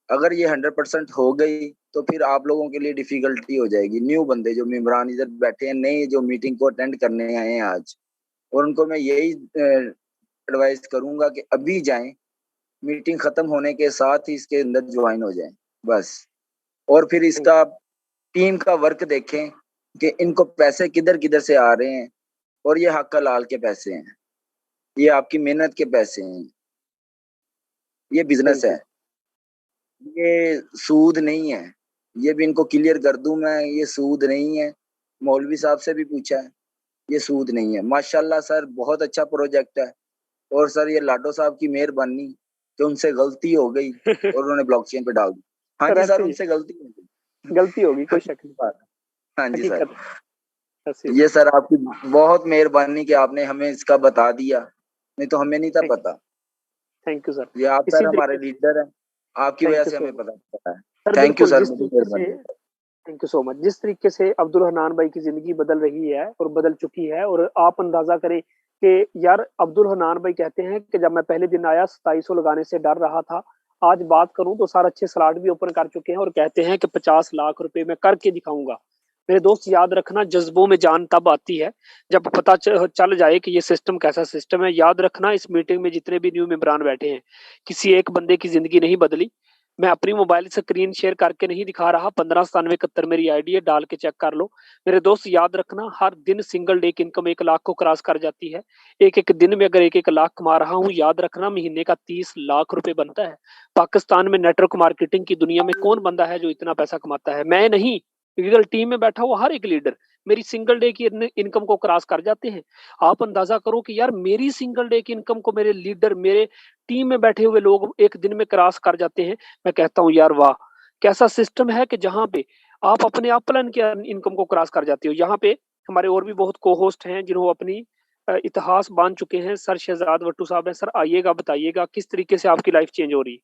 अगर ये 100% हो गई तो फिर आप लोगों के लिए डिफिकल्टी हो जाएगी। न्यू बंदे जो मेम्बरान इधर बैठे हैं, नए जो मीटिंग को अटेंड करने आए हैं आज, और उनको मैं यही एडवाइस करूंगा कि अभी जाएं, मीटिंग खत्म होने के साथ ही इसके अंदर ज्वाइन हो जाएं बस। और फिर थैंक इसका टीम का वर्क देखें कि इनको पैसे किधर किधर से आ रहे हैं, और ये हक हलाल के पैसे हैं, ये आपकी मेहनत के पैसे हैं, ये बिजनेस थैंक है, यू। ये सूद नहीं है। ये भी इनको क्लियर कर दूं मैं, ये सूद नहीं है। मौलवी साहब से भी पूछा है, ये सूद नहीं है। माशाल्लाह सर बहुत अच्छा प्रोजेक्ट है। और सर ये लाडो साहब की मेहरबानी कि उनसे गलती हो गई और उन्होंने ब्लॉकचेन पे डाल दी। हाँ सर जी सर ऐसे ही उनसे गलती हो गई। गलती होगी, कोई शक नहीं। बात है। हाँ जी सर। हकीकत है, ऐसे ये होती सर आपकी बहुत मेहरबानी कि आपने हमें इसका बता दिया, नहीं तो हमें नहीं था है। पता। Thank you sir. ये आप इसी सर हमारे तरीके से लीडर हैं, आपकी वजह थैंक यू से सो हमें मच पता चला है। सर। थैंक यू बिल्कुल सर, जिस बड़ी तरीके से, मेहरबानी। थैंक यू सो मच, जिस तरीके से अब्दुल हनान भाई की जिंदगी बदल रही है और बदल चुकी है, और आप अंदाजा करें कि यार अब्दुल हनान भाई कहते हैं कि जब मैं पहले दिन आया 2700 लगाने से डर रहा था, आज बात करूं तो सर अच्छे स्लॉट भी ओपन कर चुके हैं और कहते हैं कि 50 लाख रुपए मैं करके दिखाऊंगा। मेरे दोस्त याद रखना, जज्बों में जान तब आती है जब पता चल जाए कि ये सिस्टम कैसा सिस्टम है। याद रखना, इस मीटिंग में जितने भी न्यू मेंबरान बैठे हैं, किसी एक बंदे की जिंदगी नहीं बदली, मैं अपनी मोबाइल स्क्रीन शेयर करके नहीं दिखा रहा। 159771 मेरी आईडी है, डाल के चेक कर लो। मेरे दोस्त याद रखना, हर दिन सिंगल डे की इनकम 1 लाख को क्रॉस कर जाती है। एक-एक दिन में अगर 1-1 लाख कमा रहा हूँ, याद रखना महीने का 30 लाख रुपए बनता है। पाकिस्तान में नेटवर्क मार्केटिंग की दुनिया में कौन बंदा है जो इतना पैसा कमाता है? मैं नहीं, लीडर टीम में बैठा हुआ हर एक लीडर मेरी सिंगल डे की इनकम को क्रॉस कर जाते हैं। आप अंदाजा करो कि यार मेरी सिंगल डे की इनकम को मेरे लीडर, मेरे टीम में बैठे हुए लोग एक दिन में क्रॉस कर जाते हैं। मैं कहता हूँ यार वाह! कैसा सिस्टम है कि जहाँ पे आप अपने अपलाइन के इनकम को क्रॉस कर जाते हो। यहाँ पे हमारे और भी बहुत को-होस्ट हैं जिन्होंने अपनी इतिहास बाँध चुके हैं। सर शहज़ाद भट्टू साहब हैं। सर आइएगा, बताइएगा किस तरीके से आपकी लाइफ चेंज हो रही है?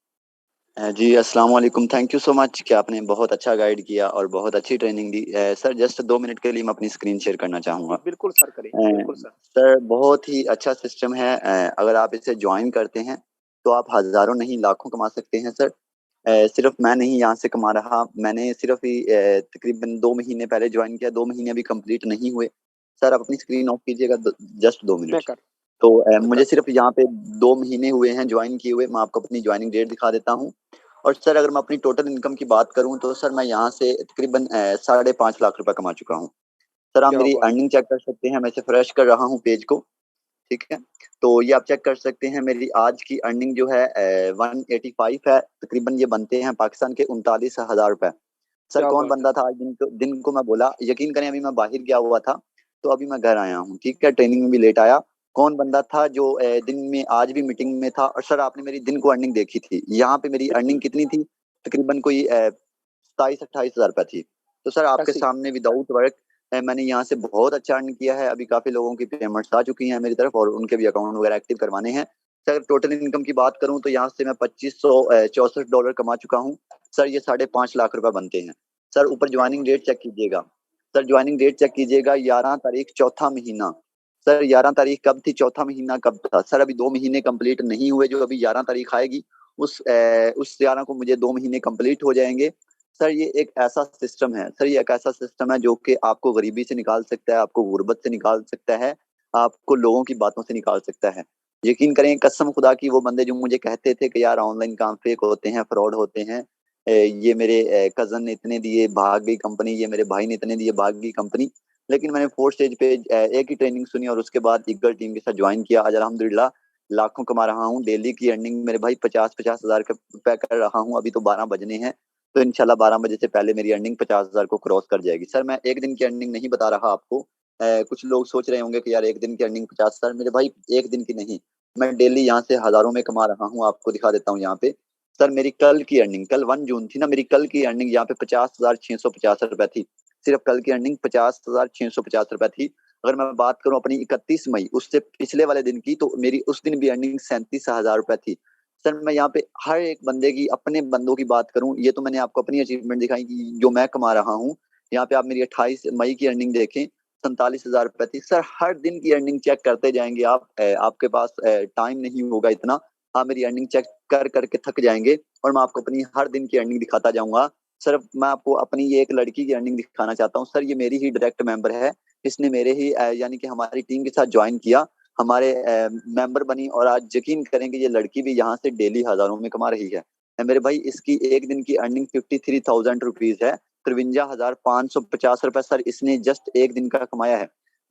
जी, अस्सलाम वालेकुम। थैंक यू सो मच कि आपने बहुत अच्छा गाइड किया और बहुत अच्छी ट्रेनिंग दी। सर जस्ट 2 मिनट के लिए मैं अपनी स्क्रीन शेयर करना चाहूँगा। बिल्कुल सर करें, बिल्कुल सर। सर बहुत ही अच्छा सिस्टम है। अगर आप इसे जॉइन करते हैं, तो आप हज़ारों नहीं लाखों कमा सकते हैं सर। सिर्फ़ मैं नहीं यहाँ से कमा रहा, मैंने सिर्फ़ ही तकरीबन 2 महीने पहले जॉइन किया, 2 महीने अभी कंप्लीट नहीं हुए। सर आप अपनी स्क्रीन ऑफ कीजिएगा जस्ट 2 मैं मिनट। कर तो मैं मुझे करता सिर्फ़ यहाँ पे 2 महीने हुए हैं जॉइन किए हुए, मैं आपको अपनी जॉइनिंग डेट दिखा देता हूँ। और सर अगर मैं अपनी टोटल इनकम की बात करूँ तो सर मैं यहाँ से तकरीबन साढ़े 5 लाख रुपए कमा चुका हूँ। सर आप क्या मेरी बात है! अर्निंग चेक कर सकते हैं, मैं इसे फ्रेश कर रहा हूँ पेज को, ठीक है? तो ये आप चेक कर सकते हैं मेरी आज की अर्निंग जो है 185 है, तकरीबन ये बनते हैं पाकिस्तान के 39,000 रुपए। सर क्या कौन बात है! बंदा था आज दिन को मैं बोला, यकीन करें अभी मैं बाहर गया हुआ था, तो अभी मैं घर आया हूँ, ठीक है? ट्रेनिंग में भी लेट आया। कौन बंदा था जो दिन में आज भी मीटिंग में था और सर आपने मेरी दिन को अर्निंग देखी थी। यहाँ पे मेरी बिल्कुल, अर्निंग कितनी थी? तकरीबन कोई 27-28 हज़ार रुपए थी। तो सर आपके ऐसे ही। सामने विदाउट वर्क मैंने यहाँ से बहुत अच्छा अर्न किया है। अभी काफ़ी लोगों की पेमेंट्स आ चुकी हैं मेरी तरफ और उनके भी अकाउंट वगैरह एक्टिव करवाने हैं। सर टोटल इनकम की बात करूँ तो यहाँ से मैं $2564 कमा चुका हूँ। सर ये साढ़े 5 लाख रुपए बनते हैं। सर ऊपर ज्वाइनिंग डेट चेक कीजिएगा। सर ज्वाइनिंग डेट चेक कीजिएगा 11 तारीख चौथा महीना। सर 11 तारीख कब थी? चौथा महीना कब था? सर अभी 2 महीने कंप्लीट नहीं हुए, जो अभी 11 तारीख आएगी उस 11 को मुझे 2 महीने कंप्लीट हो जाएँगे। सर ये एक ऐसा सिस्टम है, सर ये एक ऐसा सिस्टम है जो कि आपको गरीबी से निकाल सकता है, आपको गुर्बत से निकाल सकता है, आपको लोगों की बातों से निकाल सकता है। यकीन करें कसम खुदा की वो बंदे जो मुझे कहते थे कि यार ऑनलाइन काम फेक होते हैं, फ्रॉड होते हैं। ये मेरे कज़न ने इतने दिए, भाग गई कंपनी, ये मेरे भाई ने इतने दिए, भाग गई कंपनी। लेकिन मैंने 4th स्टेज पे एक ही ट्रेनिंग सुनी और उसके बाद ईगल टीम के साथ जॉइन किया। आज अल्हम्दुलिल्लाह लाखों कमा रहा हूँ। डेली की अर्निंग मेरे भाई 50-50 हज़ार रुपए कर रहा हूँ। अभी तो 12 बजने हैं, तो इंशाल्लाह 12 बजे से पहले मेरी अर्निंग 50,000 को क्रॉस कर जाएगी। सर मैं 1 दिन की अर्निंग नहीं बता रहा आपको। कुछ लोग सोच रहे होंगे कि यार 1 दिन की अर्निंग 50,000 मेरे भाई 1 दिन की नहीं, मैं डेली यहाँ से हज़ारों में कमा रहा हूँ, आपको दिखा देता हूँ यहाँ पे। सर मेरी कल की अर्निंग, कल 1 जून थी ना, मेरी कल की अर्निंग यहाँ पे 50,650 रुपए थी। सिर्फ कल की अर्निंग 50,650 रुपए थी। अगर मैं बात करूँ अपनी 31 मई, उससे पिछले वाले दिन की, तो मेरी उस दिन भी अर्निंग 37,000 रुपए थी। सर मैं यहाँ पे हर एक बंदे की, अपने बंदों की बात करूँ, ये तो मैंने आपको अपनी अचीवमेंट दिखाई कि जो मैं कमा रहा हूँ। यहाँ पे आप मेरी 28 मई की अर्निंग देखें, 47,000 रुपए थी। सर हर दिन की अर्निंग चेक करते जाएँगे आप, आपके पास टाइम नहीं होगा इतना। आप मेरी अर्निंग चेक कर करके थक जाएँगे और मैं आपको अपनी हर दिन की अर्निंग दिखाता जाऊँगा। सर मैं आपको अपनी ये एक लड़की की अर्निंग दिखाना चाहता हूँ। सर ये मेरी ही डायरेक्ट मेंबर है। इसने मेरे ही यानी कि हमारी टीम के साथ जॉइन किया, हमारे मेंबर बनी और आज यकीन करेंगे ये लड़की भी यहाँ से डेली हज़ारों में कमा रही है। मेरे भाई इसकी 1 दिन की अर्निंग 53,000 रुपीज़ है। 53,550 रुपए सर इसने जस्ट 1 दिन का कमाया है।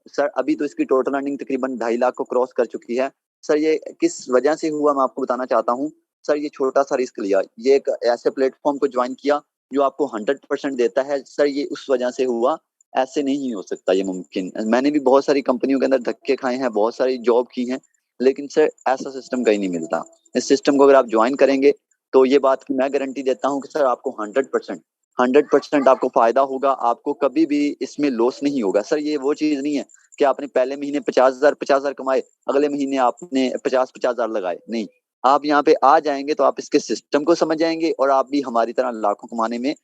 सर अभी तो इसकी टोटल अर्निंग तकरीबन 2.5 लाख को क्रॉस कर चुकी है। सर ये किस वजह से हुआ मैं आपको बताना चाहता हूँ। सर ये छोटा-सा रिस्क लिया। ये एक ऐसे प्लेटफ़ॉर्म को जॉइन किया जो आपको 100% देता है। सर ये उस वजह से हुआ, ऐसे नहीं हो सकता ये मुमकिन। मैंने भी बहुत सारी कंपनियों के अंदर धक्के खाए हैं, बहुत सारी जॉब की हैं, लेकिन सर ऐसा सिस्टम कहीं नहीं मिलता। इस सिस्टम को अगर आप जॉइन करेंगे, तो ये बात की मैं गारंटी देता हूँ कि सर आपको 100% आपको फ़ायदा होगा, आपको कभी भी इसमें लॉस नहीं होगा। सर ये वो चीज़ नहीं है कि आपने पहले महीने 50,000 कमाए, अगले महीने आपने 50-50 हज़ार लगाए, नहीं। आप यहाँ पे आ जाएँगे तो आप इसके सिस्टम को समझ जाएँगे और आप भी हमारी तरह लाखों कमाने में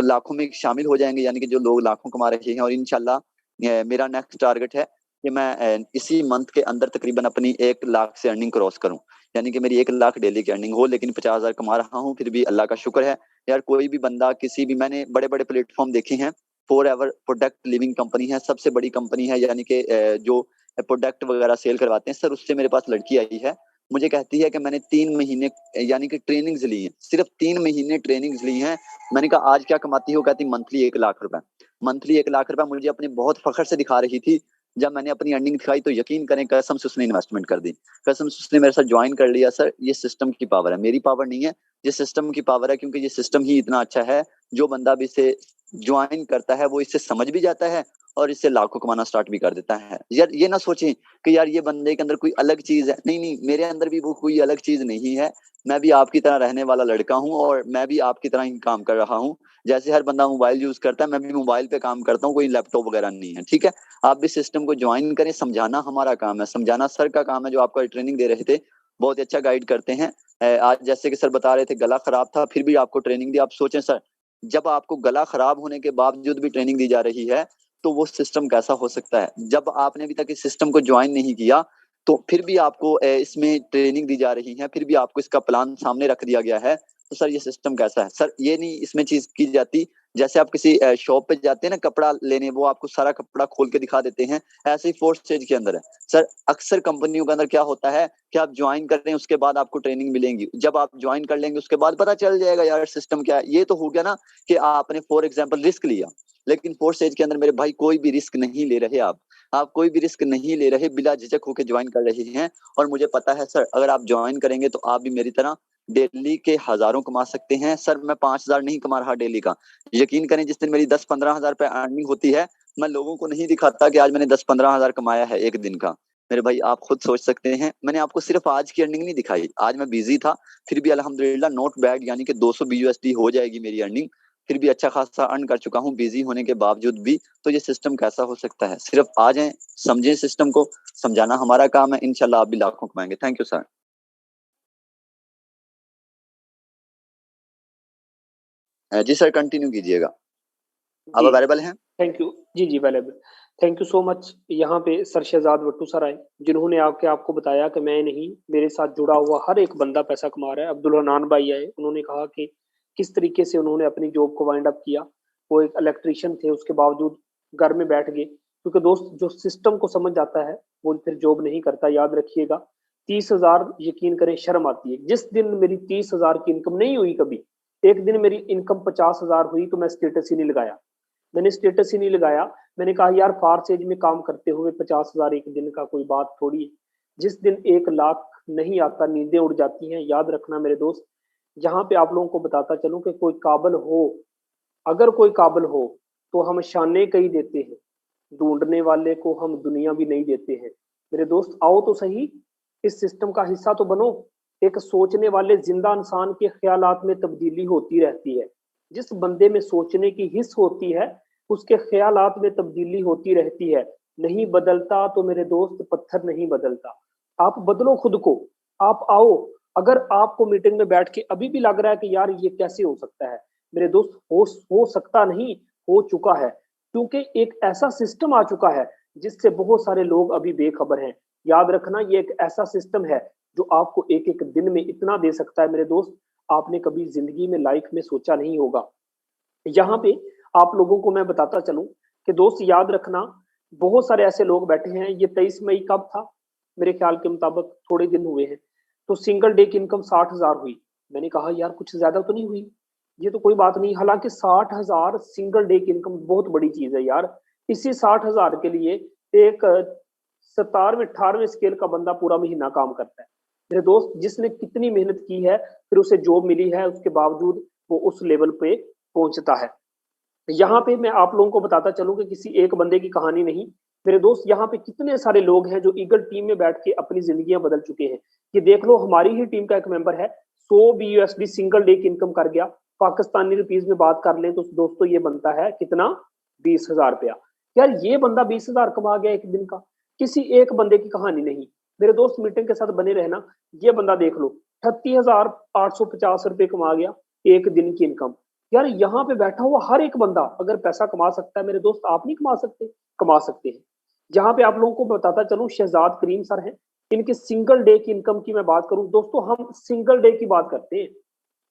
लाखों में शामिल हो जाएँगे, यानी कि जो लोग लाखों कमा रहे हैं। और इंशाल्लाह मेरा नेक्स्ट टारगेट है कि मैं इसी मंथ के अंदर तकरीबन अपनी 1 लाख से अर्निंग क्रॉस करूँ। यानी कि मेरी 1 लाख डेली की अर्निंग हो, लेकिन 50,000 कमा रहा हूँ, फिर भी अल्लाह का शुक्र है। यार कोई भी बंदा किसी भी, मैंने बड़े-बड़े प्लेटफ़ॉर्म देखे हैं, फॉरएवर प्रोडक्ट लिविंग कंपनी है, सबसे बड़ी कंपनी है, यानी कि जो प्रोडक्ट वगैरह सेल करवाते हैं। सर उससे मेरे पास लड़की आई है, मुझे कहती है कि मैंने 3 महीने यानी कि ट्रेनिंग्स ली हैं, सिर्फ 3 महीने ट्रेनिंग्स ली हैं। मैंने कहा आज क्या कमाती हो? कहती मंथली 1 लाख रुपए। मंथली 1 लाख रुपए मुझे अपने बहुत फख्र से दिखा रही थी। जब मैंने अपनी अर्निंग दिखाई तो यकीन करें कसम से उसने इन्वेस्टमेंट कर दी, कसम से उसने मेरे साथ ज्वाइन कर लिया। सर ये सिस्टम की पावर है, मेरी पावर नहीं है, ये सिस्टम की पावर है, क्योंकि ये सिस्टम ही इतना अच्छा है। जो बंदा भी इसे ज्वाइन करता है वो इससे समझ भी जाता है और इससे लाखों कमाना स्टार्ट भी कर देता है। यार ये ना सोचें कि यार ये बंदे के अंदर कोई अलग चीज है, नहीं नहीं, मेरे अंदर भी वो कोई अलग चीज नहीं है। मैं भी आपकी तरह रहने वाला लड़का हूँ और मैं भी आपकी तरह ही काम कर रहा हूँ। जैसे हर बंदा मोबाइल यूज करता है, मैं भी मोबाइल पे काम करता हूँ, कोई लैपटॉप वगैरह नहीं है। ठीक है, आप भी सिस्टम को ज्वाइन करें, समझाना हमारा काम है, समझाना सर का काम है। जो आपको ट्रेनिंग दे रहे थे बहुत ही अच्छा गाइड करते हैं। आज जैसे कि सर बता रहे थे गला खराब था फिर भी आपको ट्रेनिंग दी। आप सोचें सर, जब आपको गला खराब होने के बावजूद भी ट्रेनिंग दी जा रही है तो वो सिस्टम कैसा हो सकता है। जब आपने अभी तक इस सिस्टम को ज्वाइन नहीं किया तो फिर भी आपको इसमें ट्रेनिंग दी जा रही है, फिर भी आपको इसका प्लान सामने रख दिया गया है। तो सर ये सिस्टम कैसा है? सर ये नहीं इसमें चीज की जाती, जैसे आप किसी शॉप पे जाते हैं ना कपड़ा लेने, वो आपको सारा कपड़ा खोल के दिखा देते हैं, ऐसे ही फोर्थ स्टेज के अंदर है। सर अक्सर कंपनियों के अंदर क्या होता है कि आप ज्वाइन कर रहे हैं उसके बाद आपको ट्रेनिंग मिलेंगी, जब आप ज्वाइन कर लेंगे उसके बाद पता चल जाएगा यार सिस्टम क्या है। ये तो हो गया ना कि आपने फॉर एग्जाम्पल रिस्क लिया, लेकिन फोर्थ स्टेज के अंदर मेरे भाई कोई भी रिस्क नहीं ले रहे आप कोई भी रिस्क नहीं ले रहे, बिला झिझक होकर ज्वाइन कर रहे हैं। और मुझे पता है सर अगर आप ज्वाइन करेंगे तो आप भी मेरी तरह डेली के हजारों कमा सकते हैं। सर मैं 5,000 नहीं कमा रहा डेली का, यकीन करें जिस दिन मेरी 10-15 हजार रुपए अर्निंग होती है मैं लोगों को नहीं दिखाता कि आज मैंने 10-15 हजार कमाया है एक दिन का। मेरे भाई आप खुद सोच सकते हैं, मैंने आपको सिर्फ आज की अर्निंग नहीं दिखाई, आज मैं बिजी था फिर भी अल्हम्दुलिल्लाह नॉट बैड, यानी कि 200 BUSD हो जाएगी मेरी अर्निंग, फिर भी अच्छा खासा अर्न कर चुका हूँ बिजी होने के बावजूद भी। तो ये सिस्टम कैसा हो सकता है? सिर्फ आ जाएं, समझें, सिस्टम को समझाना हमारा काम है, इंशाल्लाह आप भी लाखों कमाएंगे। Thank you sir. जी सर कंटिन्यू कीजिएगा, आप जी अवेलेबल हैं? Thank you. जी जी available. Thank you so much. यहाँ पे सर शहजाद भट्टू सर आए जिन्होंने आके आपको बताया कि मैं नहीं, मेरे साथ जुड़ा हुआ हर एक बंदा पैसा कमा रहा है। अब्दुल हनान भाई आए, उन्होंने कहा कि किस तरीके से उन्होंने अपनी जॉब को वाइंड अप किया। वो एक इलेक्ट्रिशियन थे, उसके बावजूद घर में बैठ गए, क्योंकि दोस्त जो सिस्टम को समझ जाता है वो फिर जॉब नहीं करता। याद रखिएगा 30,000 यकीन करें शर्म आती है। जिस दिन मेरी 30,000 की इनकम नहीं हुई, कभी एक दिन मेरी इनकम 50,000 हुई तो मैं स्टेटस ही नहीं लगाया, मैंने स्टेटस ही नहीं लगाया। मैंने कहा यार फार्स एज में काम करते हुए 50,000 एक दिन का कोई बात थोड़ी है। जिस दिन 1 लाख नहीं आता नींदें उड़ जाती हैं। याद रखना मेरे दोस्त, यहाँ पे आप लोगों को बताता चलूं कि कोई काबिल हो, अगर कोई काबिल हो तो हम शाने कई देते हैं, ढूंढने वाले को हम दुनिया भी नहीं देते हैं। मेरे दोस्त आओ तो सही, इस सिस्टम का हिस्सा तो बनो। एक सोचने वाले जिंदा इंसान के ख्यालात में तब्दीली होती रहती है। जिस बंदे में सोचने की हिस्स होती है उसके ख्यालात में तब्दीली होती रहती है। नहीं बदलता तो मेरे दोस्त पत्थर नहीं बदलता। आप बदलो खुद को, आप आओ। अगर आपको मीटिंग में बैठ के अभी भी लग रहा है कि यार ये कैसे हो सकता है, मेरे दोस्त हो सकता नहीं, हो चुका है। क्योंकि एक ऐसा सिस्टम आ चुका है जिससे बहुत सारे लोग अभी बेखबर हैं। याद रखना ये एक ऐसा सिस्टम है जो आपको एक एक दिन में इतना दे सकता है मेरे दोस्त, आपने कभी जिंदगी में लाइफ में सोचा नहीं होगा। यहाँ पे आप लोगों को मैं बताता चलूं कि दोस्त याद रखना, बहुत सारे ऐसे लोग बैठे हैं। ये 23 मई कब था? मेरे ख्याल के मुताबिक थोड़े दिन हुए हैं। तो सिंगल डे की इनकम 60,000 हुई। मैंने कहा यार कुछ ज्यादा तो नहीं हुई? ये तो कोई बात नहीं। हालांकि 60,000 सिंगल डे की इनकम बहुत बड़ी चीज है यार। इसी 60,000 के लिए एक 17वें 18वें स्केल का बंदा पूरा महीना काम करता है। मेरे दोस्त जिसने कितनी मेहनत की है फिर उसे जॉब मिली है, उसके बावजूद वो उस लेवल पे पहुंचता है। यहाँ पे मैं आप लोगों को बताता चलूं कि किसी एक बंदे की कहानी नहीं मेरे दोस्त, यहाँ पे कितने सारे लोग हैं जो ईगल टीम में बैठ के अपनी जिंदगियां बदल चुके हैं। ये देख लो, हमारी ही टीम का एक मेंबर है 100 BUSD सिंगल डे की इनकम कर गया। पाकिस्तानी रुपीज में बात कर ले तो दोस्तों ये बनता है कितना? 20,000 रुपया। यार ये बंदा 20,000 कमा गया एक दिन का। किसी एक बंदे की कहानी नहीं मेरे दोस्त, मीटिंग के साथ बने रहना। ये बंदा देख लो 38,850 रुपये कमा गया एक दिन की इनकम। यार यहाँ पे बैठा हुआ हर एक बंदा अगर पैसा कमा सकता है मेरे दोस्त, आप नहीं कमा सकते? कमा सकते हैं। जहां पे आप लोगों को बताता चलूं, शहजाद करीम सर हैं, इनके सिंगल डे की इनकम की मैं बात करूं दोस्तों, हम सिंगल डे की बात करते हैं।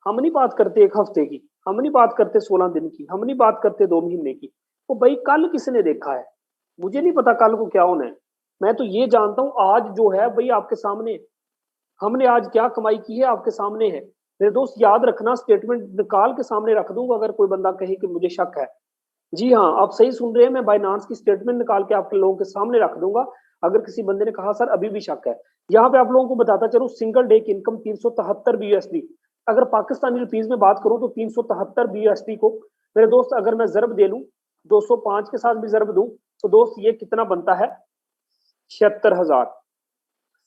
हम नहीं बात करते एक हफ्ते की, हम नहीं बात करते 16 दिन की, हम नहीं बात करते 2 महीने की। तो भाई कल किसने देखा है? मुझे नहीं पता कल को क्या होना है। मैं तो ये जानता हूं आज जो है भाई आपके सामने। हमने आज क्या कमाई की है आपके सामने है। मेरे दोस्त याद रखना, स्टेटमेंट निकाल के सामने रख दूंगा अगर कोई बंदा कहे कि मुझे शक है। जी हाँ, आप सही सुन रहे हैं, मैं बाइनांस की स्टेटमेंट निकाल के आपके लोगों के सामने रख दूंगा अगर किसी बंदे ने कहा सर अभी भी शक है। यहाँ पे आप लोगों को बताता चलूं, सिंगल डे की इनकम 373 BUSD। अगर पाकिस्तानी रुपीज में बात करूं तो 373 BUSD को मेरे दोस्त अगर मैं जरब दे लूं, 205 के साथ भी जरब दूं, तो दोस्त ये कितना बनता है, 76,000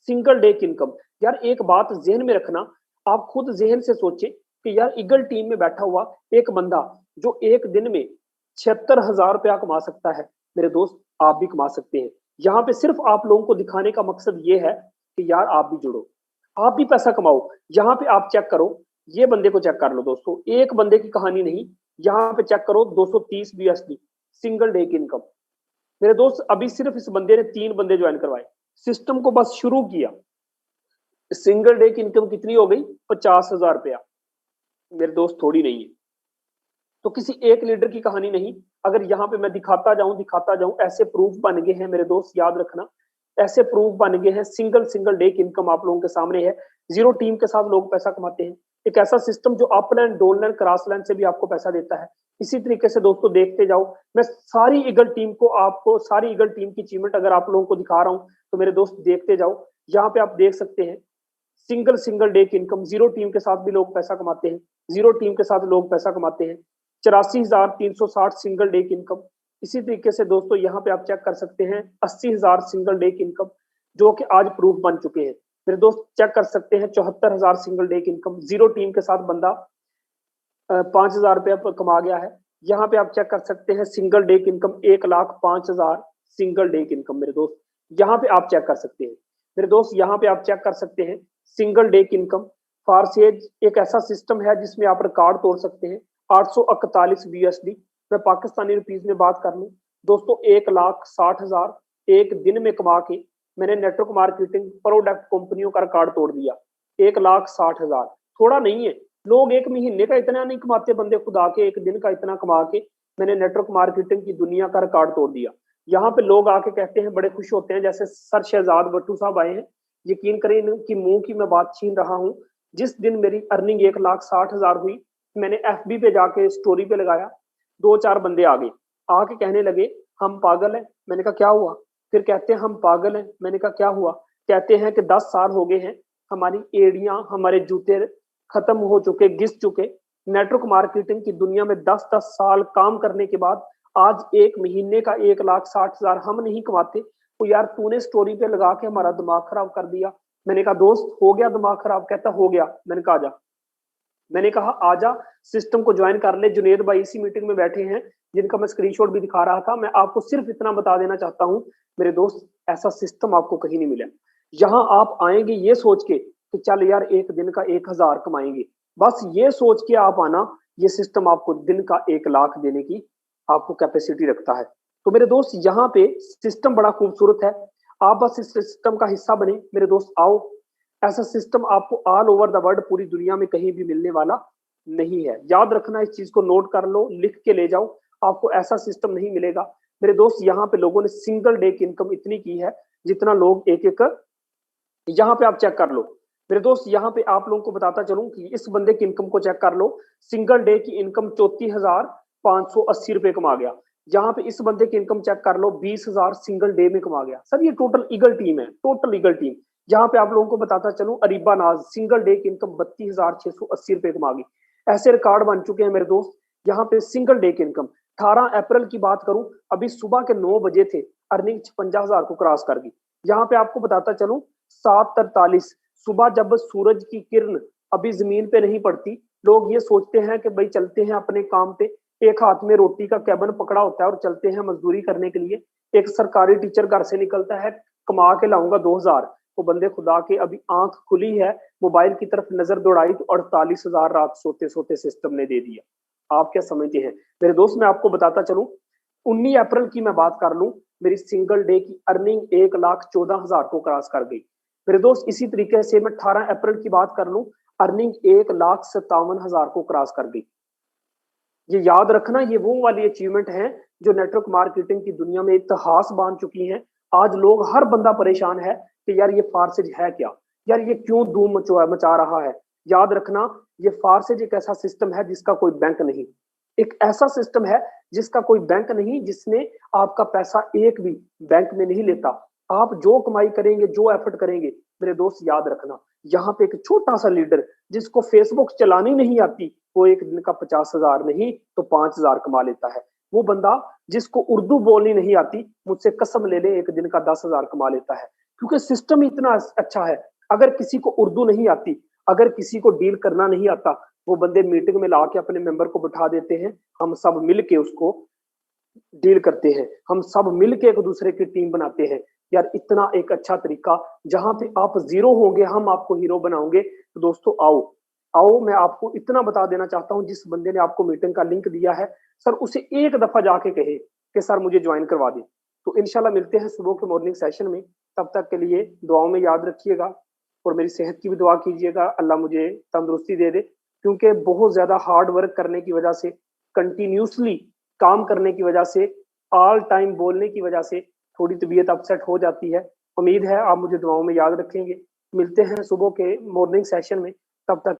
सिंगल डे की इनकम। यार एक बात जहन में रखना, आप खुद जहन से सोचे कि यार ईगल टीम में बैठा हुआ एक बंदा जो एक दिन में 76,000 रुपया कमा सकता है, मेरे दोस्त आप भी कमा सकते हैं। यहाँ पे सिर्फ आप लोगों को दिखाने का मकसद ये है कि यार आप भी जुड़ो, आप भी पैसा कमाओ। यहाँ पे आप चेक करो, ये बंदे को चेक कर लो दोस्तों, एक बंदे की कहानी नहीं, यहाँ पे चेक करो 230 BUSD सिंगल डे की इनकम। मेरे दोस्त अभी सिर्फ इस बंदे ने 3 बंदे ज्वाइन करवाए, सिस्टम को बस शुरू किया, सिंगल डे की इनकम कितनी हो गई, 50,000 रुपया। मेरे दोस्त थोड़ी नहीं है, तो किसी एक लीडर की कहानी नहीं। अगर यहाँ पे मैं दिखाता जाऊं, ऐसे प्रूफ बन गए हैं मेरे दोस्त, याद रखना, ऐसे प्रूफ बन गए हैं। सिंगल डे की इनकम आप लोगों के सामने है। जीरो टीम के साथ लोग पैसा कमाते हैं, एक ऐसा सिस्टम जो अपलैंड, डाउनलैंड, क्रॉसलैंड से भी आपको पैसा देता है। इसी तरीके से दोस्तों देखते जाओ, मैं सारी ईगल टीम को, आपको सारी ईगल टीम की अचीवमेंट अगर आप लोगों को दिखा रहा हूं तो मेरे दोस्त देखते जाओ। यहाँ पे आप देख सकते हैं सिंगल डे की इनकम, जीरो टीम के साथ भी लोग पैसा कमाते हैं, जीरो टीम के साथ लोग पैसा कमाते हैं। 84,360 सिंगल डे की इनकम। इसी तरीके से दोस्तों यहाँ पे आप चेक कर सकते हैं 80,000 सिंगल डे की इनकम, जो कि आज प्रूफ बन चुके हैं। मेरे दोस्त चेक कर सकते हैं 74,000 सिंगल डे की इनकम, जीरो टीम के साथ बंदा 5,000 रुपया कमा गया है। यहाँ पे आप चेक कर सकते हैं सिंगल डे की इनकम 1,05,000 सिंगल डे की इनकम। मेरे दोस्त यहाँ पे आप चेक कर सकते हैं, मेरे दोस्त यहाँ पे आप चेक कर सकते हैं सिंगल डे की इनकम। फारसेज एक ऐसा सिस्टम है जिसमें आप रिकॉर्ड तोड़ सकते हैं। 841 BUSD, मैं पाकिस्तानी रुपीज में बात कर लूं दोस्तों, 1,60,000 एक दिन में कमा के मैंने नेटवर्क मार्केटिंग प्रोडक्ट कंपनियों का रिकॉर्ड तोड़ दिया। 1,60,000 थोड़ा नहीं है, लोग एक महीने का इतना नहीं कमाते, बंदे खुदा के एक दिन का इतना कमा के मैंने नेटवर्क मार्केटिंग की दुनिया का रिकॉर्ड तोड़ दिया। यहाँ पे लोग आके कहते हैं, बड़े खुश होते हैं, जैसे सर शहजाद भट्टू साहब आए हैं, यकीन करें इनकी मुंह की मैं बात छीन रहा हूँ। जिस दिन मेरी अर्निंग 1,60,000 हुई, मैंने FB पे जाके स्टोरी पे लगाया, 2-4 बंदे आ गए, आके कहने लगे हम पागल हैं। मैंने कहा क्या हुआ? फिर कहते हैं हम पागल हैं। मैंने कहा क्या हुआ? कहते हैं कि 10 साल हो गए हैं, हमारी एड़ियां, हमारे जूते खत्म हो चुके, घिस चुके। नेटवर्क मार्केटिंग की दुनिया में 10-10 साल काम करने के बाद आज एक महीने का 1,60,000 हम नहीं कमाते। तो यार तूने स्टोरी पे लगा के हमारा दिमाग खराब कर दिया। मैंने कहा दोस्त हो गया दिमाग खराब? कहता हो गया। मैंने कहा आजा, मैंने कहा आजा सिस्टम को ज्वाइन कर ले। जुनेद भाई इसी मीटिंग में बैठे हैं, जिनका मैं स्क्रीनशॉट भी दिखा रहा था। मैं आपको सिर्फ इतना बता देना चाहता हूं मेरे दोस्त, ऐसा सिस्टम आपको कहीं नहीं मिला। यहाँ आप आएंगे ये सोच के कि चल यार एक दिन का 1,000 कमाएंगे, बस ये सोच के आप आना, ये सिस्टम आपको दिन का 1,00,000 देने की आपको कैपेसिटी रखता है। तो मेरे दोस्त यहाँ पे सिस्टम बड़ा खूबसूरत है, आप बस इस सिस्टम का हिस्सा बने मेरे दोस्त। आओ, ऐसा सिस्टम आपको ऑल ओवर द वर्ल्ड, पूरी दुनिया में कहीं भी मिलने वाला नहीं है। याद रखना, इस चीज को नोट कर लो, लिख के ले जाओ, आपको ऐसा सिस्टम नहीं मिलेगा मेरे दोस्त। यहाँ पे लोगों ने सिंगल डे की इनकम इतनी की है जितना लोग एक एक, यहाँ पे आप चेक कर लो मेरे दोस्त। यहाँ पे आप लोगों को बताता चलूं कि इस बंदे की इनकम को चेक कर लो, सिंगल डे की इनकम 34,580 रुपए कमा गया। यहाँ पे इस बंदे की इनकम चेक कर लो, 20,000 सिंगल डे में कमा गया। सर ये टोटल ईगल टीम है, टोटल ईगल टीम। यहाँ पे आप लोगों को बताता चलूं, अरीबा नाज सिंगल डे की इनकम 32,680 रुपए कमा गई। ऐसे रिकॉर्ड बन चुके हैं मेरे दोस्त यहाँ पे सिंगल डे की इनकम। 18 अप्रैल की बात करूं, अभी सुबह के 9 बजे थे, अर्निंग 56,000 को क्रॉस कर गई। यहाँ पे आपको बताता चलूं 7:43 सुबह, जब सूरज की किरण अभी जमीन पे नहीं पड़ती, लोग ये सोचते हैं कि भाई चलते हैं अपने काम पे, एक हाथ में रोटी का कैबन पकड़ा होता है और चलते हैं मजदूरी करने के लिए। एक सरकारी टीचर घर से निकलता है, कमा के लाऊंगा 2,000, तो बंदे खुदा के अभी आंख खुली है, मोबाइल की तरफ नजर दौड़ाई तो 48,000 रात सोते सोते सिस्टम ने दे दिया। आप क्या समझते हैं मेरे दोस्त? मैं आपको बताता चलूं, 19 अप्रैल की मैं बात कर लूं, मेरी सिंगल डे की अर्निंग 1,14,000 को क्रॉस कर गई मेरे दोस्त। इसी तरीके से मैं 18 अप्रैल की बात कर लूं, अर्निंग 1,57,000 को क्रॉस कर गई। ये याद रखना, ये वो वाली अचीवमेंट है जो नेटवर्क मार्केटिंग की दुनिया में इतिहास बांध चुकी हैं। आज लोग, हर बंदा परेशान है कि यार ये फारसेज है क्या, यार ये क्यों धूम मचा रहा है। याद रखना, ये फारसेज एक ऐसा सिस्टम है जिसका कोई बैंक नहीं, एक ऐसा सिस्टम है जिसका कोई बैंक नहीं, जिसने आपका पैसा एक भी बैंक में नहीं लेता। आप जो कमाई करेंगे, जो एफर्ट करेंगे, मेरे दोस्त याद रखना, यहाँ पे एक छोटा सा लीडर जिसको फेसबुक चलानी नहीं आती, वो एक दिन का 50,000 नहीं तो 5,000 कमा लेता है। वो बंदा जिसको उर्दू बोलनी नहीं आती, मुझसे कसम ले ले, एक दिन का 10,000 कमा लेता है, क्योंकि सिस्टम इतना अच्छा है। अगर किसी को उर्दू नहीं आती, अगर किसी को डील करना नहीं आता, वो बंदे मीटिंग में लाके अपने मेंबर को बिठा देते हैं, हम सब मिलके उसको डील करते हैं, हम सब मिलके एक दूसरे की टीम बनाते हैं। यार इतना एक अच्छा तरीका, जहां पे आप जीरो होंगे हम आपको हीरो बनाओगे। तो दोस्तों आओ आओ, मैं आपको इतना बता देना चाहता हूं, जिस बंदे ने आपको मीटिंग का लिंक दिया है, सर उसे एक दफा जाके कहे कि सर मुझे ज्वाइन करवा दे। तो इंशाल्लाह मिलते हैं सुबह के मॉर्निंग सेशन में। तब तक के लिए दुआओं में याद रखिएगा और मेरी सेहत की भी दुआ कीजिएगा, अल्लाह मुझे तंदुरुस्ती दे दे, क्योंकि बहुत ज्यादा हार्ड वर्क करने की वजह से, कंटिन्यूसली काम करने की वजह से, ऑल टाइम बोलने की वजह से थोड़ी तबीयत अपसेट हो जाती है। उम्मीद है आप मुझे दुआओं में याद रखेंगे। मिलते हैं सुबह के मॉर्निंग सेशन में, तब तक